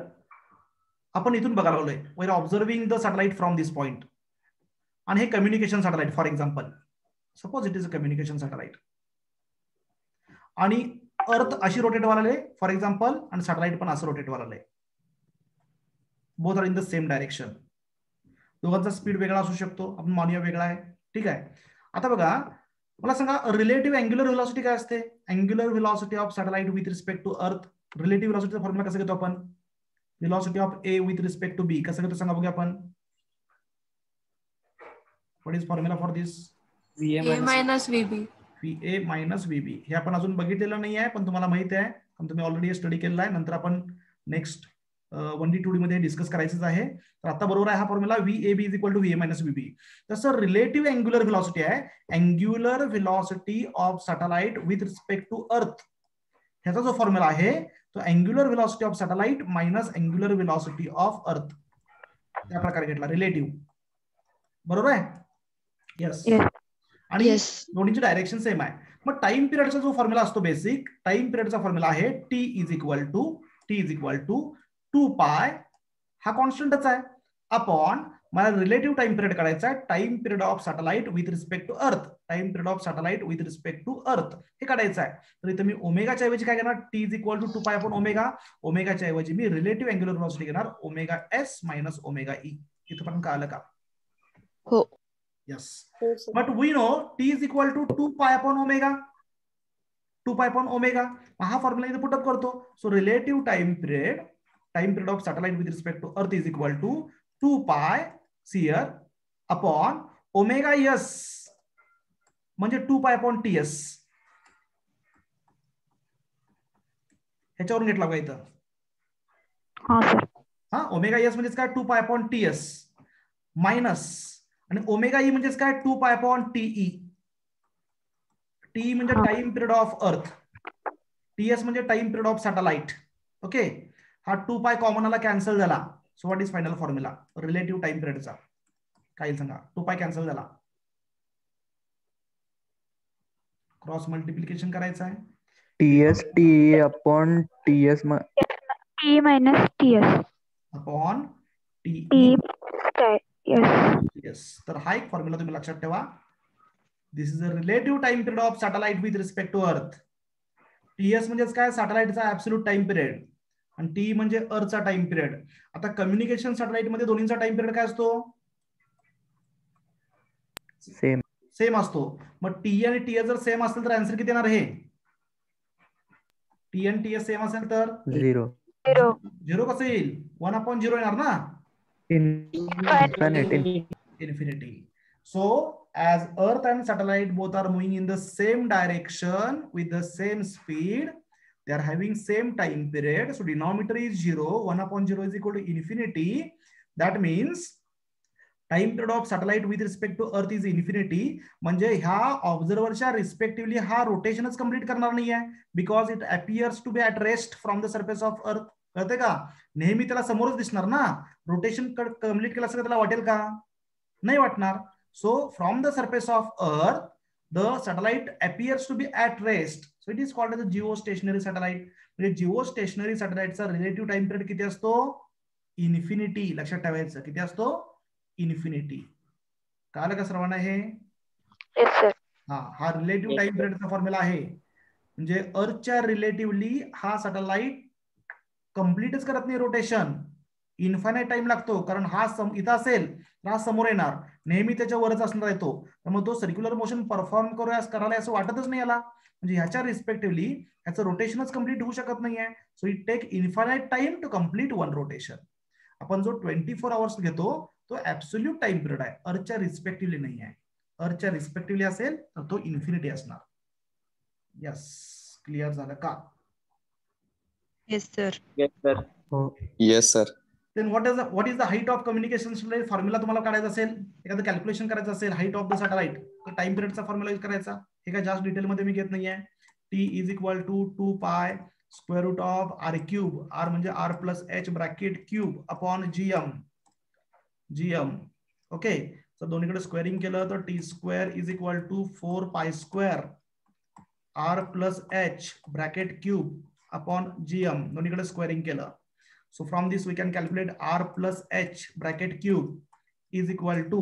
आपण इथून बघायला लागलोय, we are observing the satellite from this point, आणि हे communication satellite for example, suppose it is a communication satellite, आणि अर्थ अशी रोटेट व्हायला फॉर एक्झाम्पल, आणि सॅटेलाइट पण असं रोटेट व्हायला. Both are in the same direction. दोघांचा स्पीड वेगळा असू शकतो, आपण मानूया वेगळा आहे. ठीक आहे. आता बघा, मला सांगा रिलेटिव्ह अँग्युलर व्हेलॉसिटी काय असते? Angular velocity of satellite with respect to earth. Relative व्हेलॉसिटीचा फॉर्म्युला कसं घेतो आपण? Velocity of A with respect to B कसं घेतो सांगा बघूया आपण. What is formula for this? VA minus VB. VA minus VB. हे आपण अजून बघितलेलं नाही आहे, पण तुम्हाला माहिती आहे, पण तुम्ही ऑलरेडी स्टडी केलेला आहे. नंतर आपण नेक्स्ट 1D 2D मध्ये डिस्कस करायचंच आहे. तर आता बरोबर आहे हा formula, VAB is equal to VA minus VB. तसं रिलेटिव्ह अँग्युलर व्हेलॉसिटी आहे, angular velocity of satellite with respect to earth. ह्याचा जो फॉर्म्युला आहे तो angular velocity of satellite minus angular velocity of earth त्या प्रकारे घेतला, रिलेटिव्ह. बरोबर आहे? येस. आणि दोन्हीची डायरेक्शन सेम आहे. मग टाइम पिरियडचा जो फॉर्म्युला असतो, बेसिक टाइम पिरियडचा फॉर्म्युला आहे टी इज इक्वल टू 2π, हा कॉन्स्टंटच आहे, अपॉन मला रिलेटिव्ह टाइम पिरियड काढायचा आहे, time period of satellite with respect to earth. Time period of satellite with respect to earth हे काढायचं आहे. तर इथे मी ओमेगाच्या ऐवजी काय घेणार? T is equal to 2π upon omega. ओमेगाच्या ऐवजी मी रिलेटिव्ह अँग्युलर व्हेलॉसिटी घेणार, omega S minus omega E. इथं पण कळलं का? हो. Yes. But we know T is equal to 2π upon omega. 2π upon omega. हा फॉर्म्युला इथे पुट अप करतो. So relative time period of satellite with respect to Earth is equal to 2π here upon omega s, म्हणजे 2π upon ts. ह्याच्यावरून घेतला बघा इथं. हा omega s म्हणजे काय? 2π upon ts. मायनस आणि ओमेगा ई म्हणजेच काय 2 पाय अपॉन टीई. टी म्हणजे time period of earth, TS म्हणजे time period of satellite. Okay, हा 2 पाय कॉमन आला, कॅन्सल झाला. So what is final formula relative time पिरियडचा? काय सांगा? 2 पाय कॅन्सल झाला, क्रॉस मल्टिप्लिकेशन करायचं आहे. TS TE अपॉन TS T minus TS. Upon TE. Yes. Yes, तर हा एक फॉर्म्युला तुम्ही लक्षात ठेवा. This is a relative time period of satellite with respect to earth. TS म्हणजेच काय? सॅटेलाइटचा ऍब्सोल्यूट टाइम पिरियड, आणि टी म्हणजे अर्थचा टाइम पिरियड. आता कम्युनिकेशन सॅटेलाइट मध्ये दोन्हीचा टाइम पिरियड काय असतो? सेम असतो. मग टी आणि टीएस जर सेम असेल तर आन्सर किती येणार? हे टी आणि टीएस सेम असेल तर 0. 0 कसं येईल? 1/0 येणार ना, infinity. So as Earth and satellite both are moving in the same direction with the same speed, they are having same time period. So denominator is 0. 1/0 is equal to infinity. That means time period of satellite with respect to earth is infinity. म्हणजे ह्या ऑब्झर्व्हरच्या respectively हा रोटेशनच complete करणार नाही आहे, because it appears to be at rest from the surface of earth. कळते का? नेहमी त्याला समोरच दिसणार ना. रोटेशन कम्प्लीट केलं असं त्याला वाटेल का? नाही वाटणार. So from the surface of earth the satellite appears to be at rest. So it is called as a geostationary satellite. म्हणजे जिओ स्टेशनरी सॅटेलाइटचा रिलेटिव्ह टाइम पिरियड किती असतो? इन्फिनिटी. लक्षात ठेवायचं, किती असतो? इन्फिनिटी. कळलं का सर्वांना हे? हा रिलेटिव्ह टाइम पिरियडचा फॉर्म्युला आहे. म्हणजे अर्थच्या रिलेटिव्हली हा सॅटेलाइट कम्प्लीटच करत नाही रोटेशन, इन्फायनाइट टाइम लागतो. कारण हा इथं असेल तर हा समोर येणार, नेहमी त्याच्या वरच असणार आहे तो. त्यामुळे तो सर्क्युलर मोशन परफॉर्म करायला असं वाटतच नाही याला. म्हणजे ह्याच्या रिस्पेक्टिव्हली ह्याचं रोटेशनच कम्प्लीट होऊ शकत नाहीये. So it take infinite time to complete one rotation. आपण जो 24 आवर्स घेतो तो ऍब्सोल्यूट टाइम पिरियड आहे, अर्थच्या रिस्पेक्टिव्हली नाही आहे. अर्थच्या रिस्पेक्टिव्हली असेल तर तो इन्फिनिटी असणार. यस, क्लिअर झालं का? Yes, sir. Yes, sir. Yes, sir. Then what is the height of communication satellite? Formula तुम्हाला काढायचा असेल, एखादं कॅल्क्युलेशन करायचं असेल हाईट ऑफ द सॅटेलाइट, तर टाइम पिरियडचा फॉर्म्युला यूज करायचा. हे काय जास्त डिटेलमध्ये मी घेत नाहीये. T is equal to 2 pi square root of R cube, R म्हणजे R plus H bracket cube upon GM. Okay, तर दोन्हीकडे स्क्वेअरिंग केलं तर T square is equal to 4 pi square R plus H bracket cube upon GM. दोन्हीकडे squaring केलं. So from this we can calculate r plus h bracket cube is equal to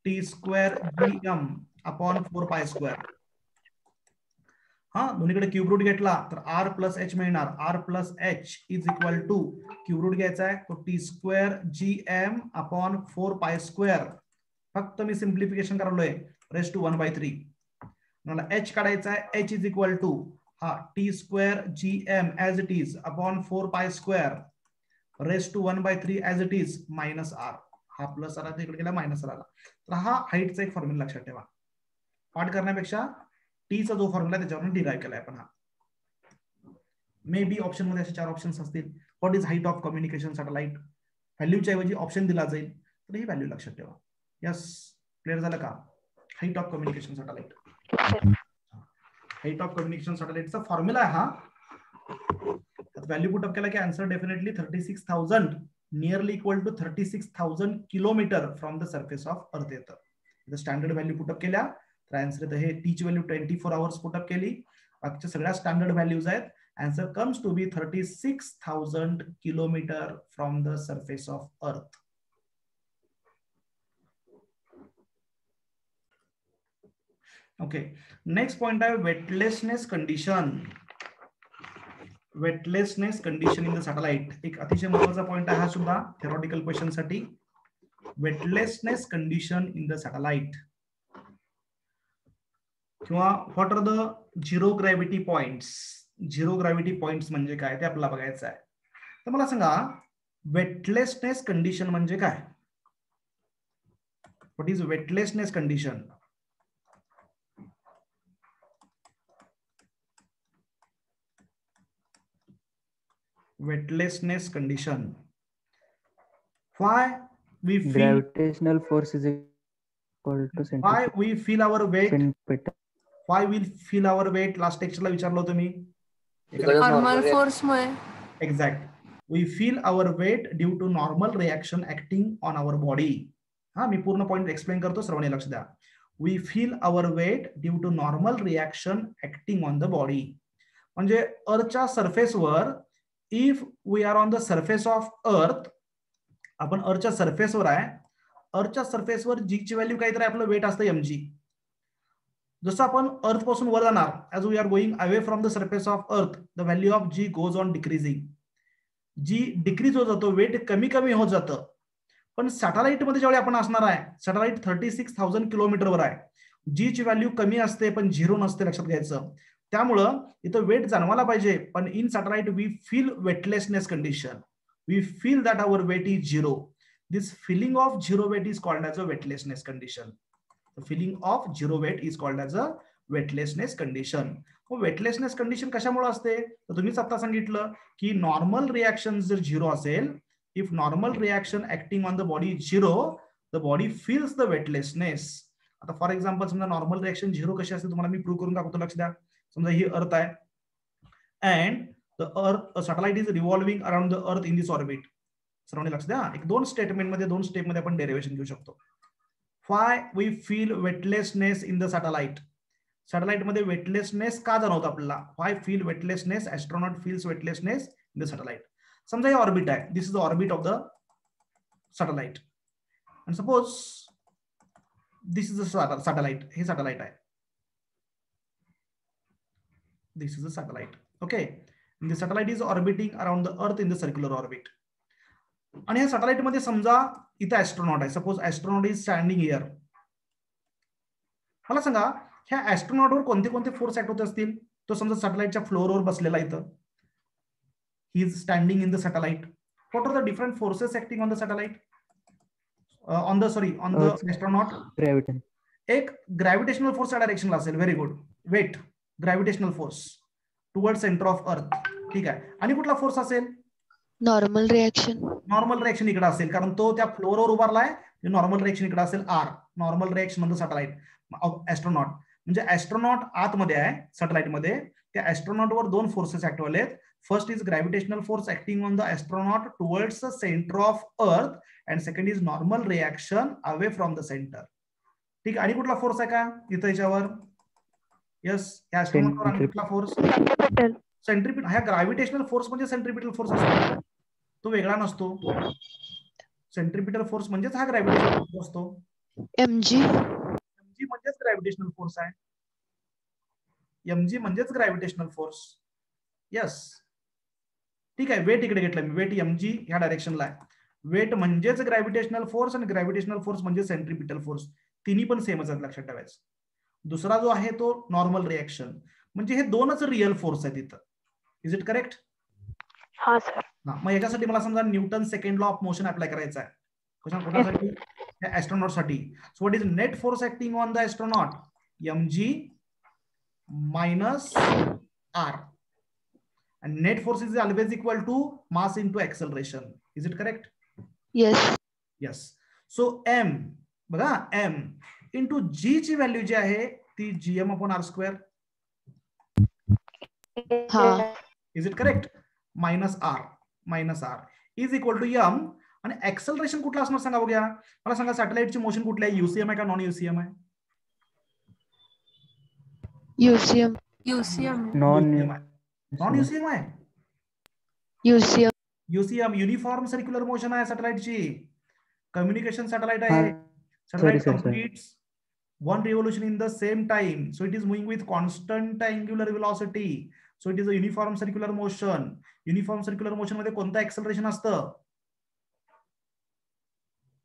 t square gm upon 4 pi square. हा, दोन्हीकडे cube route घेतला तर r plus h मिळणार. r plus h is equal to cube root घ्यायचा आहे तो t square gm upon 4 pi square. फक्त मी simplification करलोय, race to 1/3. मला h काढायचा आहे. h is equal to हा t square gm as it is upon 4 pi square raise to 1/3 as it is minus R. हा plus आला तिकडे गेला, minus R आला. तर हा हाईटचा एक फॉर्म्युला लक्षात ठेवा. पाठ करण्यापेक्षा टीचा जो फॉर्म्युला त्याच्यावरून डिराईव्ह केलाय आपण. हा मे बी ऑप्शन मध्ये असे 4 ऑप्शन्स असतील. What is height of communication satellite, व्हॅल्यूच्या ऐवजी ऑप्शन दिला जाईल, तर ही व्हॅल्यू लक्षात ठेवा. यस, क्लिअर झालं का? Height of communication satellite. Height of communication सॅटेलाइटचा फॉर्म्युला आहे हा. व्हॅल्यू पुटअप केला की answer definitely 36,000, nearly equal to 36,000 kilometre from the surface of earth येतं. स्टँडर्ड व्हॅल्यू पुटअप केल्या तर आन्सर येतं. हे टीची व्हॅल्यू 24 आवर्स पुटअप केली, बाकीच्या सगळ्या स्टँडर्ड व्हॅल्यूज आहेत. Answer comes to be 36,000 kilometre from the surface of earth. Okay, next point आहे weightlessness condition. Weightlessness condition in the satellite एक अतिशय महत्वाचा पॉइंट आहे हा सुद्धा थेरॉटिकल क्वेश्चन साठी. Weightlessness condition in the satellite किंवा what are the zero gravity points. Zero gravity points म्हणजे काय ते आपल्याला बघायचं आहे. तर मला सांगा वेटलेसनेस कंडिशन म्हणजे काय? What is weightlessness condition? Wetlessness condition. Why we feel, Gravitational force is equal to why we feel our weight, centripetal. why we feel our weight, last टेक्स्टला विचारलं होतं मी. नॉर्मल फोर्स मुळे. Exact. We feel our weight due to normal reaction acting on our body. हा मी पूर्ण point explain करतो, सर्वांनी लक्ष द्या. We feel our weight due to normal reaction acting on the body. म्हणजे अर्थच्या सरफेसवर, if we are on the surface of earth, आपण अर्थच्या सरफेसवर आहे, अर्थच्या सरफेसवर जी ची व्हॅल्यू काहीतरी आपलं वेट असतं mg. जसं आपण अर्थ पासून वर जाणार, as we are going away from the surface of earth, the value of g goes on decreasing. G decrease होत जातो, वेट कमी कमी होत जातं. पण सॅटेलाइट मध्ये ज्यावेळी आपण असणार आहे, सॅटेलाइट 36,000 किलोमीटरवर आहे, जी ची व्हॅल्यू कमी असते पण झिरो नसते, लक्षात घ्यायचं. त्यामुळं इथं वेट जाणवायला पाहिजे, पण in satellite we feel weightlessness condition. We feel that our weight is zero. This feeling of zero weight is called as a weightlessness condition. Feeling of zero weight is called as a weightlessness condition. Weightlessness condition कशामुळे असते, तर तुम्हीच आता सांगितलं की normal reaction जर झिरो असेल, if normal reaction acting on the body zero, the body feels the weightlessness. आता फॉर एक्झाम्पल समजा नॉर्मल रिएक्शन झिरो कशी असते तुम्हाला मी प्रूव्ह करून दाखवतो, लक्ष द्या. समजा ही अर्थ आहे and the earth satellite is revolving around the earth in this orbit. सर्वांनी लक्ष द्या, एक दोन स्टेटमेंट मध्ये, दोन स्टेप मध्ये आपण डेरिव्हेशन घेऊ शकतो. Why we feel weightlessness in the satellite? Satellite मध्ये वेटलेसनेस का जाणवतं आपल्याला? Why feel weightlessness? Astronaut feels weightlessness in the satellite. समजा हे ऑर्बिट आहे, this is the orbit of the satellite, and suppose this is the satellite. हे satellite आहे, this is the satellite. Okay, and the satellite is orbiting around the earth in the circular orbit. आणि या satellite मध्ये समजा इथे ऍस्ट्रोनॉट आहे, suppose ऍस्ट्रोनॉट is standing here. मला सांगा ह्या ऍस्ट्रोनॉटवर कोणते कोणते फोर्स ऍक्ट होत असतील? तो समजा सॅटेलाइटच्या फ्लोअरवर बसलेला इथं, he is standing in the satellite. What are the different forces acting on the satellite, on the astronaut? Gravity. एक ग्रॅव्हिटेशनल फोर्स डायरेक्शनला असेल, very good, weight, gravitational force toward centre of earth. ठीक आहे, आणि कुठला फोर्स असेल? Normal reaction. Normal reaction इकडे असेल, कारण तो त्या फ्लोअरवर उभारलाय. नॉर्मल रिएक्शन इकडे असेल R, normal reaction on the satellite astronaut. म्हणजे ऍस्ट्रोनॉट आतमध्ये आहे सॅटेलाइट मध्ये, त्या ऍस्ट्रोनॉटवर दोन फोर्सेस ऍक्ट व्हायलेत. First is gravitational force acting on the astronaut towards the centre of earth, and second is normal reaction away from the centre. ठीक, आणि कुठला फोर्स आहे का इथं याच्यावर? यस, या ऍस्ट्रोनॉटवर आणि कुठला फोर्स? सेंट्रिपिटल. ह्या ग्रॅव्हिटेशनल फोर्स म्हणजे सेंट्रिपिटल फोर्स असतो, तो वेगळा नसतो. सेंट्रिपिटल फोर्स म्हणजेच हा ग्रॅव्हिटेशनल फोर्स असतो. mg. mg म्हणजेच ग्रॅव्हिटेशनल फोर्स आहे. mg म्हणजेच ग्रॅव्हिटेशनल फोर्स. यस, ठीक आहे. वेट इकडे घेतलं मी, वेट mg ह्या डायरेक्शनला आहे. वेट म्हणजेच ग्रॅव्हिटेशनल फोर्स आणि ग्रॅव्हिटेशनल फोर्स म्हणजे सेंट्रिपिटल फोर्स. तिन्ही पण सेमच आहेत, लक्षात ठेवायचं. दुसरा जो आहे तो नॉर्मल रिएक्शन. म्हणजे हे दोनच रिअल फोर्स आहेत इथं. Is it correct? हा सर. मग याच्यासाठी मला समजा Newton second law of motion apply करायचा आहे. कोणासाठी? ऍस्ट्रोनॉट साठी. So what is net force acting on the astronaut? mg minus r. And net force is always equal to mass into acceleration. Is it correct? Yes. Yes. So m, बघा, m into g ची value जी आहे ती gm/r². हा. Is it correct? minus r is equal to m. आणि acceleration कुठला असणार सांगा बघूया. मला सांगा सॅटेलाइटची मोशन कुठली आहे? UCM आहे का नॉन UCM आहे? UCM. नॉन UCM आहे. UCM युनिफॉर्म सर्क्युलर मोशन आहे सॅटेलाइटची. कम्युनिकेशन सॅटेलाइट आहे. Satellite completes one revolution in the same time, so it is moving with constant angular velocity, so it is a uniform circular motion. Uniform circular motion मध्ये कोणतं acceleration असतं?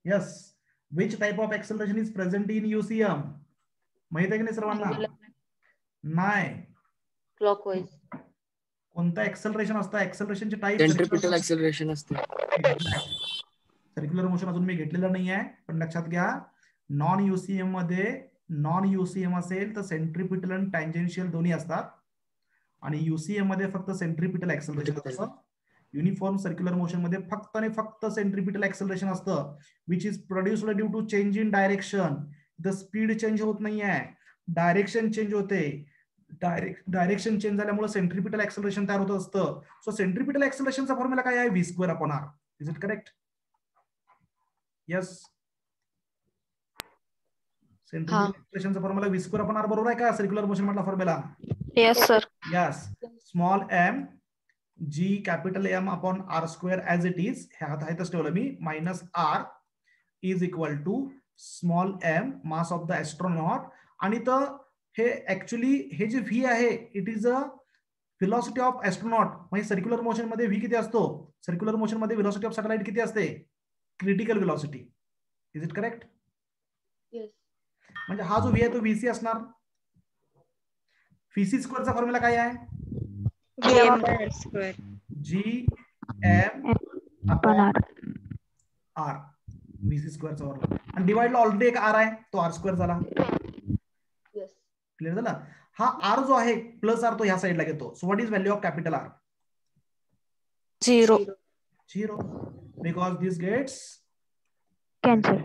Yes, which type of acceleration is present in UCM? माहित आहे की नाही सर्वांना? नाही. Clockwise. कोणतं acceleration असतं? acceleration चे टाइप सेंट्रिपिटल ऍक्सेलरेशन असते. सर्क्युलर मोशन अजून मी घेतलेलं नाही आहे, पण लक्षात घ्या, नॉन युसीएम मध्ये नॉन युसीएम असेल तर सेंट्रिपिटल आणि टँजेन्शियल दोन्ही असतात, आणि युसीएम मध्ये फक्त सेंट्रिपिटल ऍक्सेलरेशन असतं. युनिफॉर्म सर्क्युलर मोशन मध्ये फक्त आणि फक्त सेंट्रिपिटल ऍक्सलरेशन असतं, which is produced due to change in direction. The speed change होत नाहीये, डायरेक्शन चेंज होते. डायरेक्शन चेंज झाल्यामुळे सेंट्रिपिटल ऍक्सलरेशन तयार होत असतं. सो सेंट्रिपिटल ऍक्सलरेशनचा फॉर्म्युला काय आहे? v²/r. Is it correct? Yes. Centripetal ऍक्सलरेशनचा फॉर्म्युला v²/r बरोबर आहे का? सर्क्युलर मोशन मधला formula. Yes, sir. Yes. Small m g capital M upon r² as it is, ह्यात आहे तसं ठेवलं मी, minus r is equal to small m mass of the astronaut. आणि तर हे ऍक्च्युली हे जे v आहे it is a velocity of astronaut. म्हणजे सर्क्युलर मोशन मध्ये v किती असतो? सर्क्युलर मोशन मध्ये व्हेलॉसिटी ऑफ सॅटेलाइट किती असते? Critical velocity. Is it correct? Yes. म्हणजे हा जो v आहे तो vc असणार. vc स्क्वेअरचा फॉर्म्युला काय आहे? g m upon r. vc स्क्वेअरचा फॉर्म्युला. आणि डिवाइडला ऑलरेडी एक r आहे, तो r² झाला. येस. क्लिअर झाला? हा r जो आहे प्लस r तो ह्या साइडला घेतो. So what is value of capital R? 0. 0. Because this gets Cancel.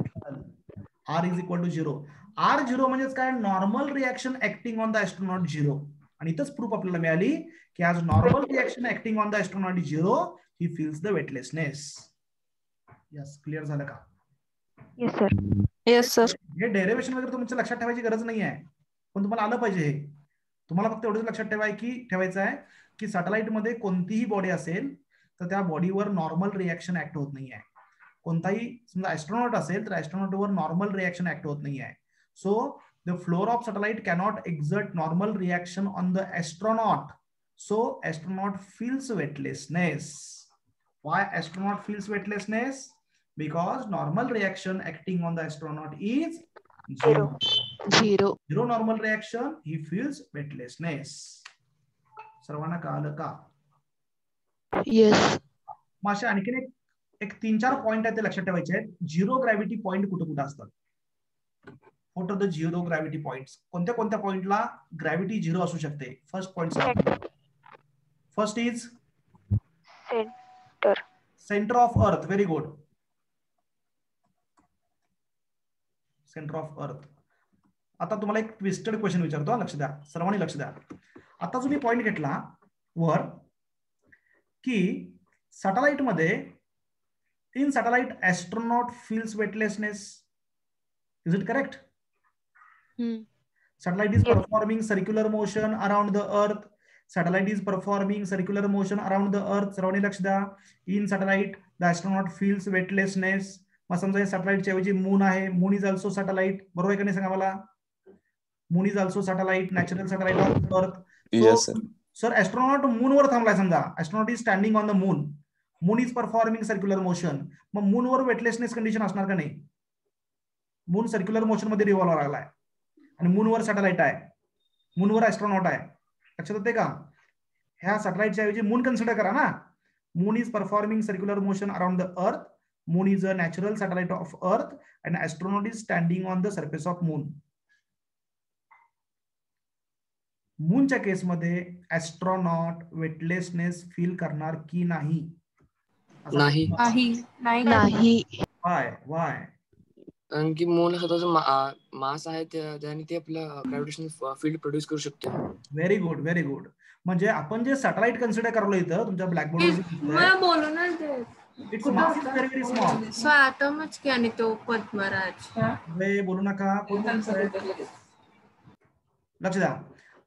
r is equal to 0. r 0 म्हणजेच काय? Normal reaction acting on the astronaut 0. आणि इथंच प्रूफ आपल्याला मिळाली की आज normal reaction acting on the astronaut 0 he feels the weightlessness. Yes. Clear झालं का? Yes, sir. Yes, sir. हे डेरिव्हेशन वगैरे तुमच्या लक्षात ठेवायची गरज नाही आहे, पण तुम्हाला आलं पाहिजे. हे तुम्हाला फक्त एवढंच लक्षात ठेवायचं आहे की सॅटेलाइट मध्ये कोणतीही बॉडी असेल तर त्या बॉडीवर नॉर्मल रिएक्शन ऍक्ट होत नाहीये. कोणताही समजा ऍस्ट्रॉनॉट असेल तर ऍस्ट्रॉनॉटवर नॉर्मल रिएक्शन ऍक्ट होत नाहीये. So the floor of satellite cannot exert normal reaction on the astronaut. So astronaut feels weightlessness. Why astronaut feels weightlessness? Because normal reaction acting on the astronaut is 0. 0. Zero normal reaction, he feels weightlessness. सर्वांना कळलं का? Yes. माशा आणखीन एक 3-4 point आहेत ते लक्षात ठेवायचे आहेत. झिरो ग्रॅव्हिटी पॉइंट कुठे कुठे असतात? What are the zero gravity points? कोणत्या कोणत्या पॉइंटला ग्रॅव्हिटी 0 असू शकते? First point. First is centre of earth. Very good. Centre of earth. आता तुम्हाला एक ट्विस्टेड क्वेश्चन विचारतो, लक्ष द्या, सर्वांनी लक्ष द्या. आता जो मी पॉइंट घेतला वर की सॅटेलाइट मध्ये in satellite astronaut feels weightlessness. Is it correct? Satellite is performing circular motion around the earth. Satellite is performing circular motion around the earth. सर्वांनी लक्ष द्या. In satellite the astronaut feels weightlessness. मग समजा हे सॅटेलाइटच्या ऐवजी moon आहे. Moon is also satellite. बरोबर आहे का नाही? सांगा मला. Moon is also satellite, natural satellite of earth. Sir astronaut मूनवर थांबलाय. समजा astronaut is standing on the moon. Moon is performing circular motion. मग मूनवर वेटलेसनेस कंडिशन असणार का नाही? मून सर्क्युलर मोशन मध्ये रिव्हॉल्व्ह लागलाय आणि मूनवर सॅटेलाइट आहे, मूनवर ऍस्ट्रॉनॉट आहे. लक्षात येते का? ह्या सॅटेलाइटच्या ऐवजी मून कन्सिडर करा ना. Moon is performing circular motion around the अर्थ. Moon is a natural satellite of Earth and astronaut is standing on the surface of moon. मूनच्या केसमध्ये ऍस्ट्रॉनॉट वेटलेसनेस फील करणार की नाही? नाही. नाही. वाय? कारण की मून स्वतःचा मास आहे त्याने ते आपलं ग्रॅव्हिटेशनल फील्ड प्रोड्यूस करू शकते. Very good, very good. म्हणजे आपण जे सॅटेलाइट कन्सिडर करलो इथं तुमच्या ब्लॅकबोर्डवर बोलू ना, it's mass is very very small. So ॲटमच की आणि तो पद्मराज. बोलू नका. लक्ष द्या.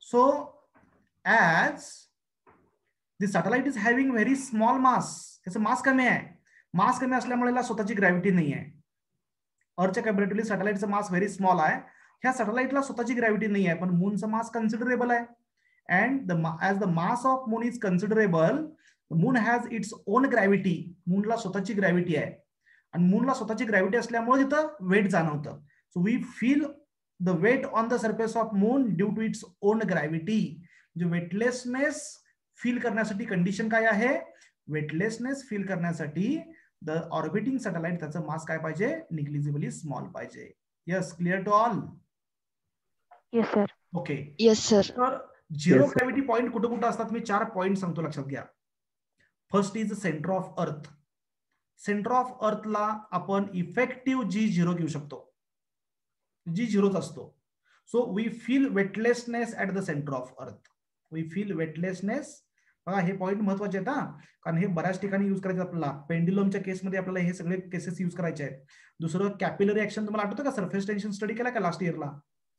So as the satellite is having very small mass. त्याचं मास कमी आहे. मास कमी असल्यामुळे याला स्वतःची ग्रॅव्हिटी नाही आहे. अर्थच्या कॅपॅबिलिटी सॅटेलाइटचं मास व्हेरी स्मॉल आहे. ह्या सॅटेलाइटला स्वतःची ग्रॅव्हिटी नाही आहे, पण मूनचं मास कन्सिडरेबल आहे. And as the mass of moon is considerable, moon has its own gravity. मूनला स्वतःची ग्रॅव्हिटी आहे आणि मूनला स्वतःची ग्रॅव्हिटी असल्यामुळे तिथं वेट जाणवतं. So we feel the weight on the surface of moon due to its own gravity. म्हणजे weightlessness feel करण्यासाठी कंडिशन काय आहे? वेटलेसनेस फील करण्यासाठी द ऑर्बिटिंग सॅटेलाइट त्याचं मास काय पाहिजे? निग्लिजिबली स्मॉल पाहिजे. Yes. Clear to all? Yes sir. Okay. Yes sir. तर झिरो ग्रॅव्हिटी पॉइंट कुठं कुठं असतात? मी 4 पॉइंट सांगतो, लक्षात घ्या. First is centre of earth. Centre of अर्थला आपण इफेक्टिव्ह G0 घेऊ शकतो. G0च असतो. So we feel weightlessness at the centre of earth. We feel weightlessness. बघा हे पॉईंट महत्वाचे आहेत, कारण हे बऱ्याच ठिकाणी युज करायचे आपल्याला. पेंड्युलमच्या केसमध्ये आपल्याला हे सगळे केसेस युज करायचे आहेत. दुसरं कॅपिलरी ऍक्शन तुम्हाला आठवतं का? सरफेस टेन्शन स्टडी केला का लास्ट इयरला?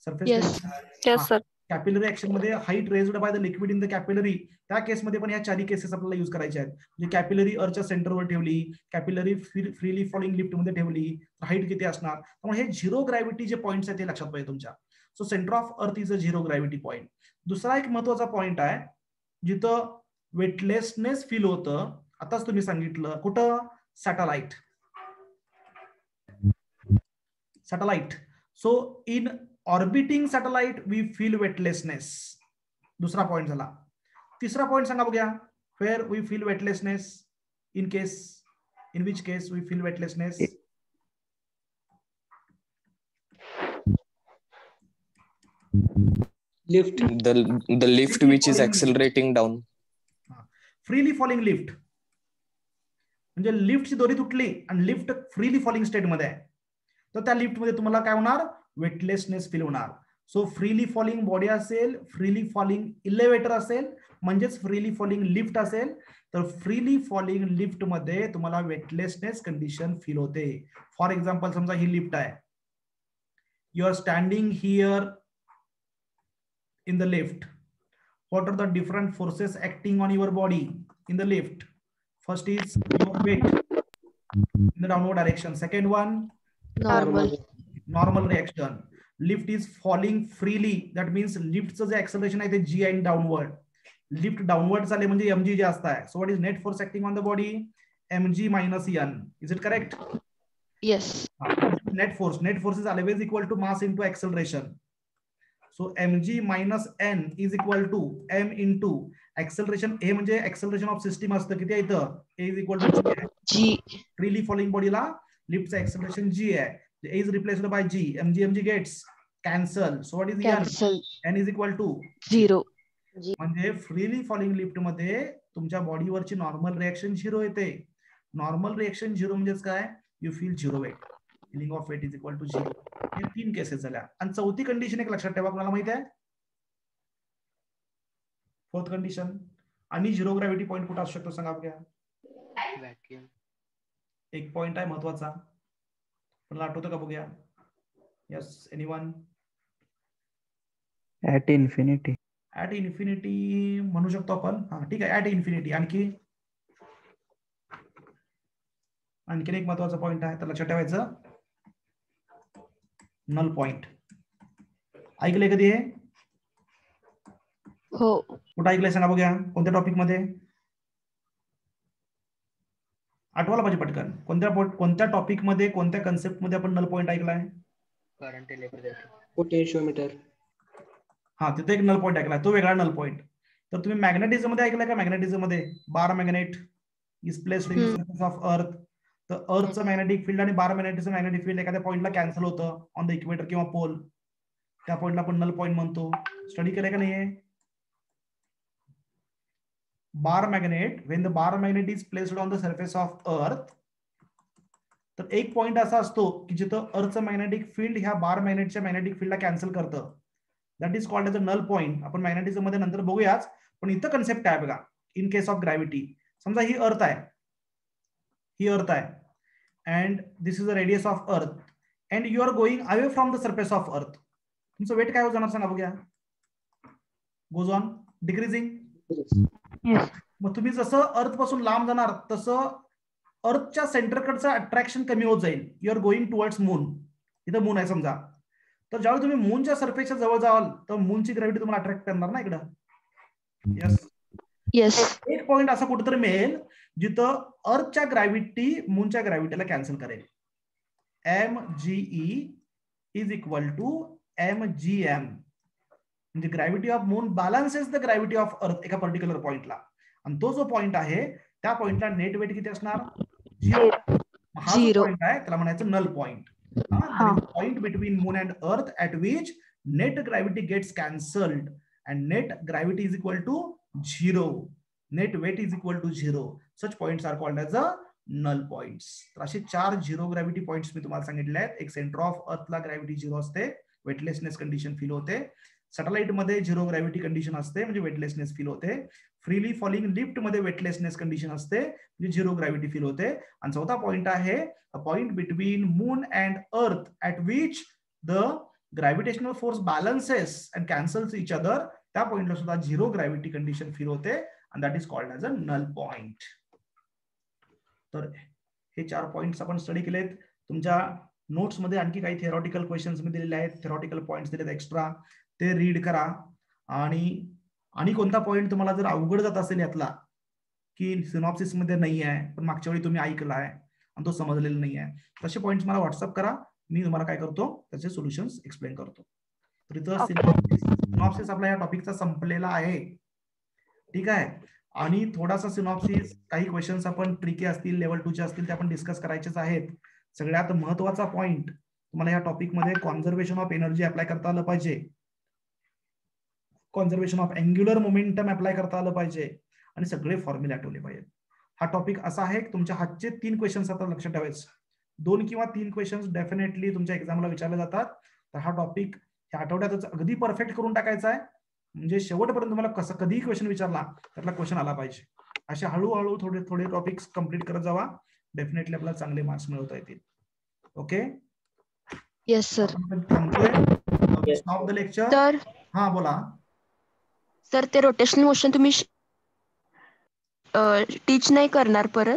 सरफेस कॅपिलरी ऍक्शन मध्ये height raised by the liquid in the capillary, त्या केसमध्ये पण ह्या चारही केसेस आपल्याला युज करायचे आहेत. म्हणजे कॅपिलरी अर्च्या सेंटरवर ठेवली, कॅपिलरी फ्रीली फॉलिंग लिफ्ट मध्ये ठेवली, हाईट किती असणार. त्यामुळे हे झिरो ग्रॅव्हिटी जे पॉईंट्स आहेत ते लक्षात पाहिजे तुमच्या. So centre of earth is a zero gravity point. दुसरा एक महत्वाचा पॉईंट आहे जिथं वेटलेसनेस फील होतं, आताच तुम्ही सांगितलं, कुठं? Satellite. Satellite. So in orbiting satellite we feel weightlessness. दुसरा पॉइंट झाला. तिसरा पॉइंट सांगा बघूया. Where we feel weightlessness, in which case we feel weightlessness? Lift. The lift which is accelerating down. Freely falling lift, म्हणजे लिफ्टची दोरी तुटली आणि लिफ्ट फ्रीली फॉलिंग स्टेट मध्ये आहे, तर त्या लिफ्ट मध्ये तुम्हाला काय होणार? वेटलेसनेस फील होणार. सो फ्रीली फॉलिंग बॉडी असेल, फ्रीली फॉलिंग इलेव्हेटर असेल, म्हणजेच फ्रीली फॉलिंग लिफ्ट असेल, तर फ्रीली फॉलिंग लिफ्ट मध्ये तुम्हाला वेटलेसनेस कंडिशन फील होते. फॉर एक्झाम्पल समजा ही लिफ्ट आहे, you are standing here in the lift. What are the different forces acting on your body in the lift? First is your weight in the downward direction. Second one, normal reaction. Lift is falling freely. That means liftचं जे acceleration आहे ते G आहे downward. Lift downward चालले म्हणजे mg जास्त आहे. So what is net force acting on the body? mg minus n. Is it correct? Yes. Net force is always equal to mass into acceleration. So mg minus n is equal to m into acceleration. a म्हणजे acceleration of system असतं, किती आहे इथं? a is equal to g. Freely falling bodyला liftचं acceleration g आहे. a is replaced by g. mg gets cancel. So what is Cancel. n is equal to 0. म्हणजे freely falling lift मध्ये तुमच्या बॉडीवरची normal reaction 0 येते. Normal reaction 0 म्हणजेच काय? You feel 0 weight. Feeling of weight is equal to 0. हे 3 cases झाल्या. आणि चौथी कंडिशन एक लक्षात ठेवा, कोणाला माहिती आहे? Fourth condition. आणि झिरो ग्रॅव्हिटी पॉईंट कुठं असू शकतो सांगा बघा. एक पॉइंट आहे महत्वाचा, मला आठवतं का बघूया? Yes, anyone? At infinity. At infinity म्हणू शकतो आपण. हा ठीक आहे, ऍट इन्फिनिटी. आणखीन एक महत्वाचा पॉइंट आहे, तर लक्षात ठेवायचं, नल पॉइंट. ऐकलंय कधी हे? हो. कुठं ऐकलंय सांगा बघूया, कोणत्या टॉपिक मध्ये? आठवायला पाहिजे पटकन. कोणत्या टॉपिक मध्ये, कोणत्या कन्सेप्ट मध्ये आपण नल पॉइंट ऐकलाय? पोटेन्शियोमीटर. हा, तिथे एक नल पॉइंट ऐकलाय, तो वेगळा नल पॉइंट. तर तुम्ही मॅग्नेटिझम मध्ये ऐकलाय का? मॅग्नेटिझम मध्ये bar magnet is placed in the surface of earth. तर अर्थचं मॅग्नेटिक फील्ड आणि बार मॅग्नेटिकचं मॅग्नेटिक फील्ड एखाद्या पॉइंटला कॅन्सल होतं ऑन द इक्वेटर किंवा पोल, त्या पॉइंटला आपण नल पॉइंट म्हणतो. स्टडी केलंय का नाहीये? Bar magnet, when the bar magnet is placed on the surface of earth, तर एक पॉइंट असा असतो की जिथं अर्थचं मॅग्नेटिक फील्ड ह्या बार मॅग्नेटच्या मॅग्नेटिक फील्डला कॅन्सल करतं. That is called as a null point. आपण मॅग्नेटिझम मध्ये नंतर बघूयाच, पण इथं कन्सेप्ट काय बघा. इन केस ऑफ ग्रॅव्हिटी, समजा ही अर्थ आहे, ही अर्थ आहे, and this is the radius of earth, and you are going away from the surface of earth. तुमचं वेट काय हो जाणार सांगा बघूया? goes on decreasing. Yes. मग तुम्ही जसं अर्थ पासून लांब जाणार तसं अर्थच्या सेंटरकडचं अट्रॅक्शन कमी होत जाईल. You are going towards moon. इथं मून आहे समजा, तर ज्यावेळी तुम्ही मूनच्या सरफेसच्या जवळ जाल तर मूनची ग्रॅव्हिटी तुम्हाला अट्रॅक्ट करणार ना इकडं. यस. Yes. एक पॉइंट असा कुठेतरी मिळेल जिथं अर्थच्या ग्रॅव्हिटी मूनच्या ग्रॅव्हिटीला कॅन्सल करेल. mge is equal to mgm, म्हणजे gravity of moon balances the gravity of earth एका पर्टिक्युलर पॉइंटला. आणि तो जो पॉइंट आहे त्या पॉइंटला नेट वेट किती असणार? 0. हा जो पॉइंट आहे त्याला म्हणायचं null point. Point between moon and earth at which net gravity gets cancelled and net gravity is equal to 0. Net weight is equal to 0. Such points are called as a null points. तर असे 4 zero gravity points मी तुम्हाला सांगितले आहेत. एक centre of अर्थला gravity 0 असते, weightlessness condition feel होते. Satellite मध्ये 0 gravity condition असते, म्हणजे वेटलेसनेस फील होते. फ्रीली फॉलिंग लिफ्ट मध्ये वेटलेसनेस कंडिशन असते, म्हणजे 0 ग्रॅव्हिटी फील होते. आणि चौथा पॉइंट आहे a point between moon and earth at which the gravitational force balances and cancels each other. त्या पॉइंटला सुद्धा 0 ग्रॅव्हिटी कंडिशन फील होते, and that is called as a null point. तर हे 4 पॉइंट्स आपण स्टडी केलेत. तुमच्या नोट्स मध्ये आणखी काही थिअरॉटिकल क्वेश्चन्स मी दिलेले आहेत, थिअरॉटिकल पॉइंट्स दिलेत एक्स्ट्रा, ते रीड करा. आणि कोणता पॉइंट तुम्हाला जर अवघड जात असेल यातला, की सिनॉप्सिस मध्ये नाही आहे पण मागच्या वेळी तुम्ही ऐकलाय आणि तो समजलेला नाही आहे, तसे पॉइंट्स मला व्हॉट्सअप करा. मी तुम्हाला काय करतो त्याचे सोल्युशन्स एक्सप्लेन करतो. तर इथं सिनॉप्सिस आपला या टॉपिकचा संपलेला आहे. ठीक आहे. आणि थोडासा सिनॉप्सिस, काही क्वेश्चन्स आपण ट्रिकी असतील, लेवल 2 चे असतील, ते आपण डिस्कस करायचेच आहेत. सगळ्यात महत्वाचा पॉइंट तुम्हाला या टॉपिक मध्ये कॉन्झर्वेशन ऑफ एनर्जी अप्लाय करता आलं पाहिजे, conservation of angular momentum apply करता आलं पाहिजे, आणि सगळे फॉर्म्युले आठवले पाहिजेत. हा टॉपिक असा आहे की तुमच्या हातचे 3 क्वेश्चन्स आता लक्षात ठेवायचे. 2 किंवा 3 क्वेश्चन्स डेफिनेटली तुमच्या एक्झामला विचारले जातात. तर हा टॉपिक ह्या आठवड्यातच अगदी परफेक्ट करून टाकायचा आहे, म्हणजे शेवटपर्यंत तुम्हाला कसं कधीही क्वेश्चन विचारला त्यातला क्वेश्चन आला पाहिजे. असे हळूहळू थोडे थोडे टॉपिक्स कंप्लीट करत जावा, डेफिनेटली आपल्याला चांगले मार्क्स मिळवता येतील. Okay. Yes sir. Stop the lecture. तर हा बोला सर, ते रोटेशनल मोशन तुम्ही टीच नाही करणार परत?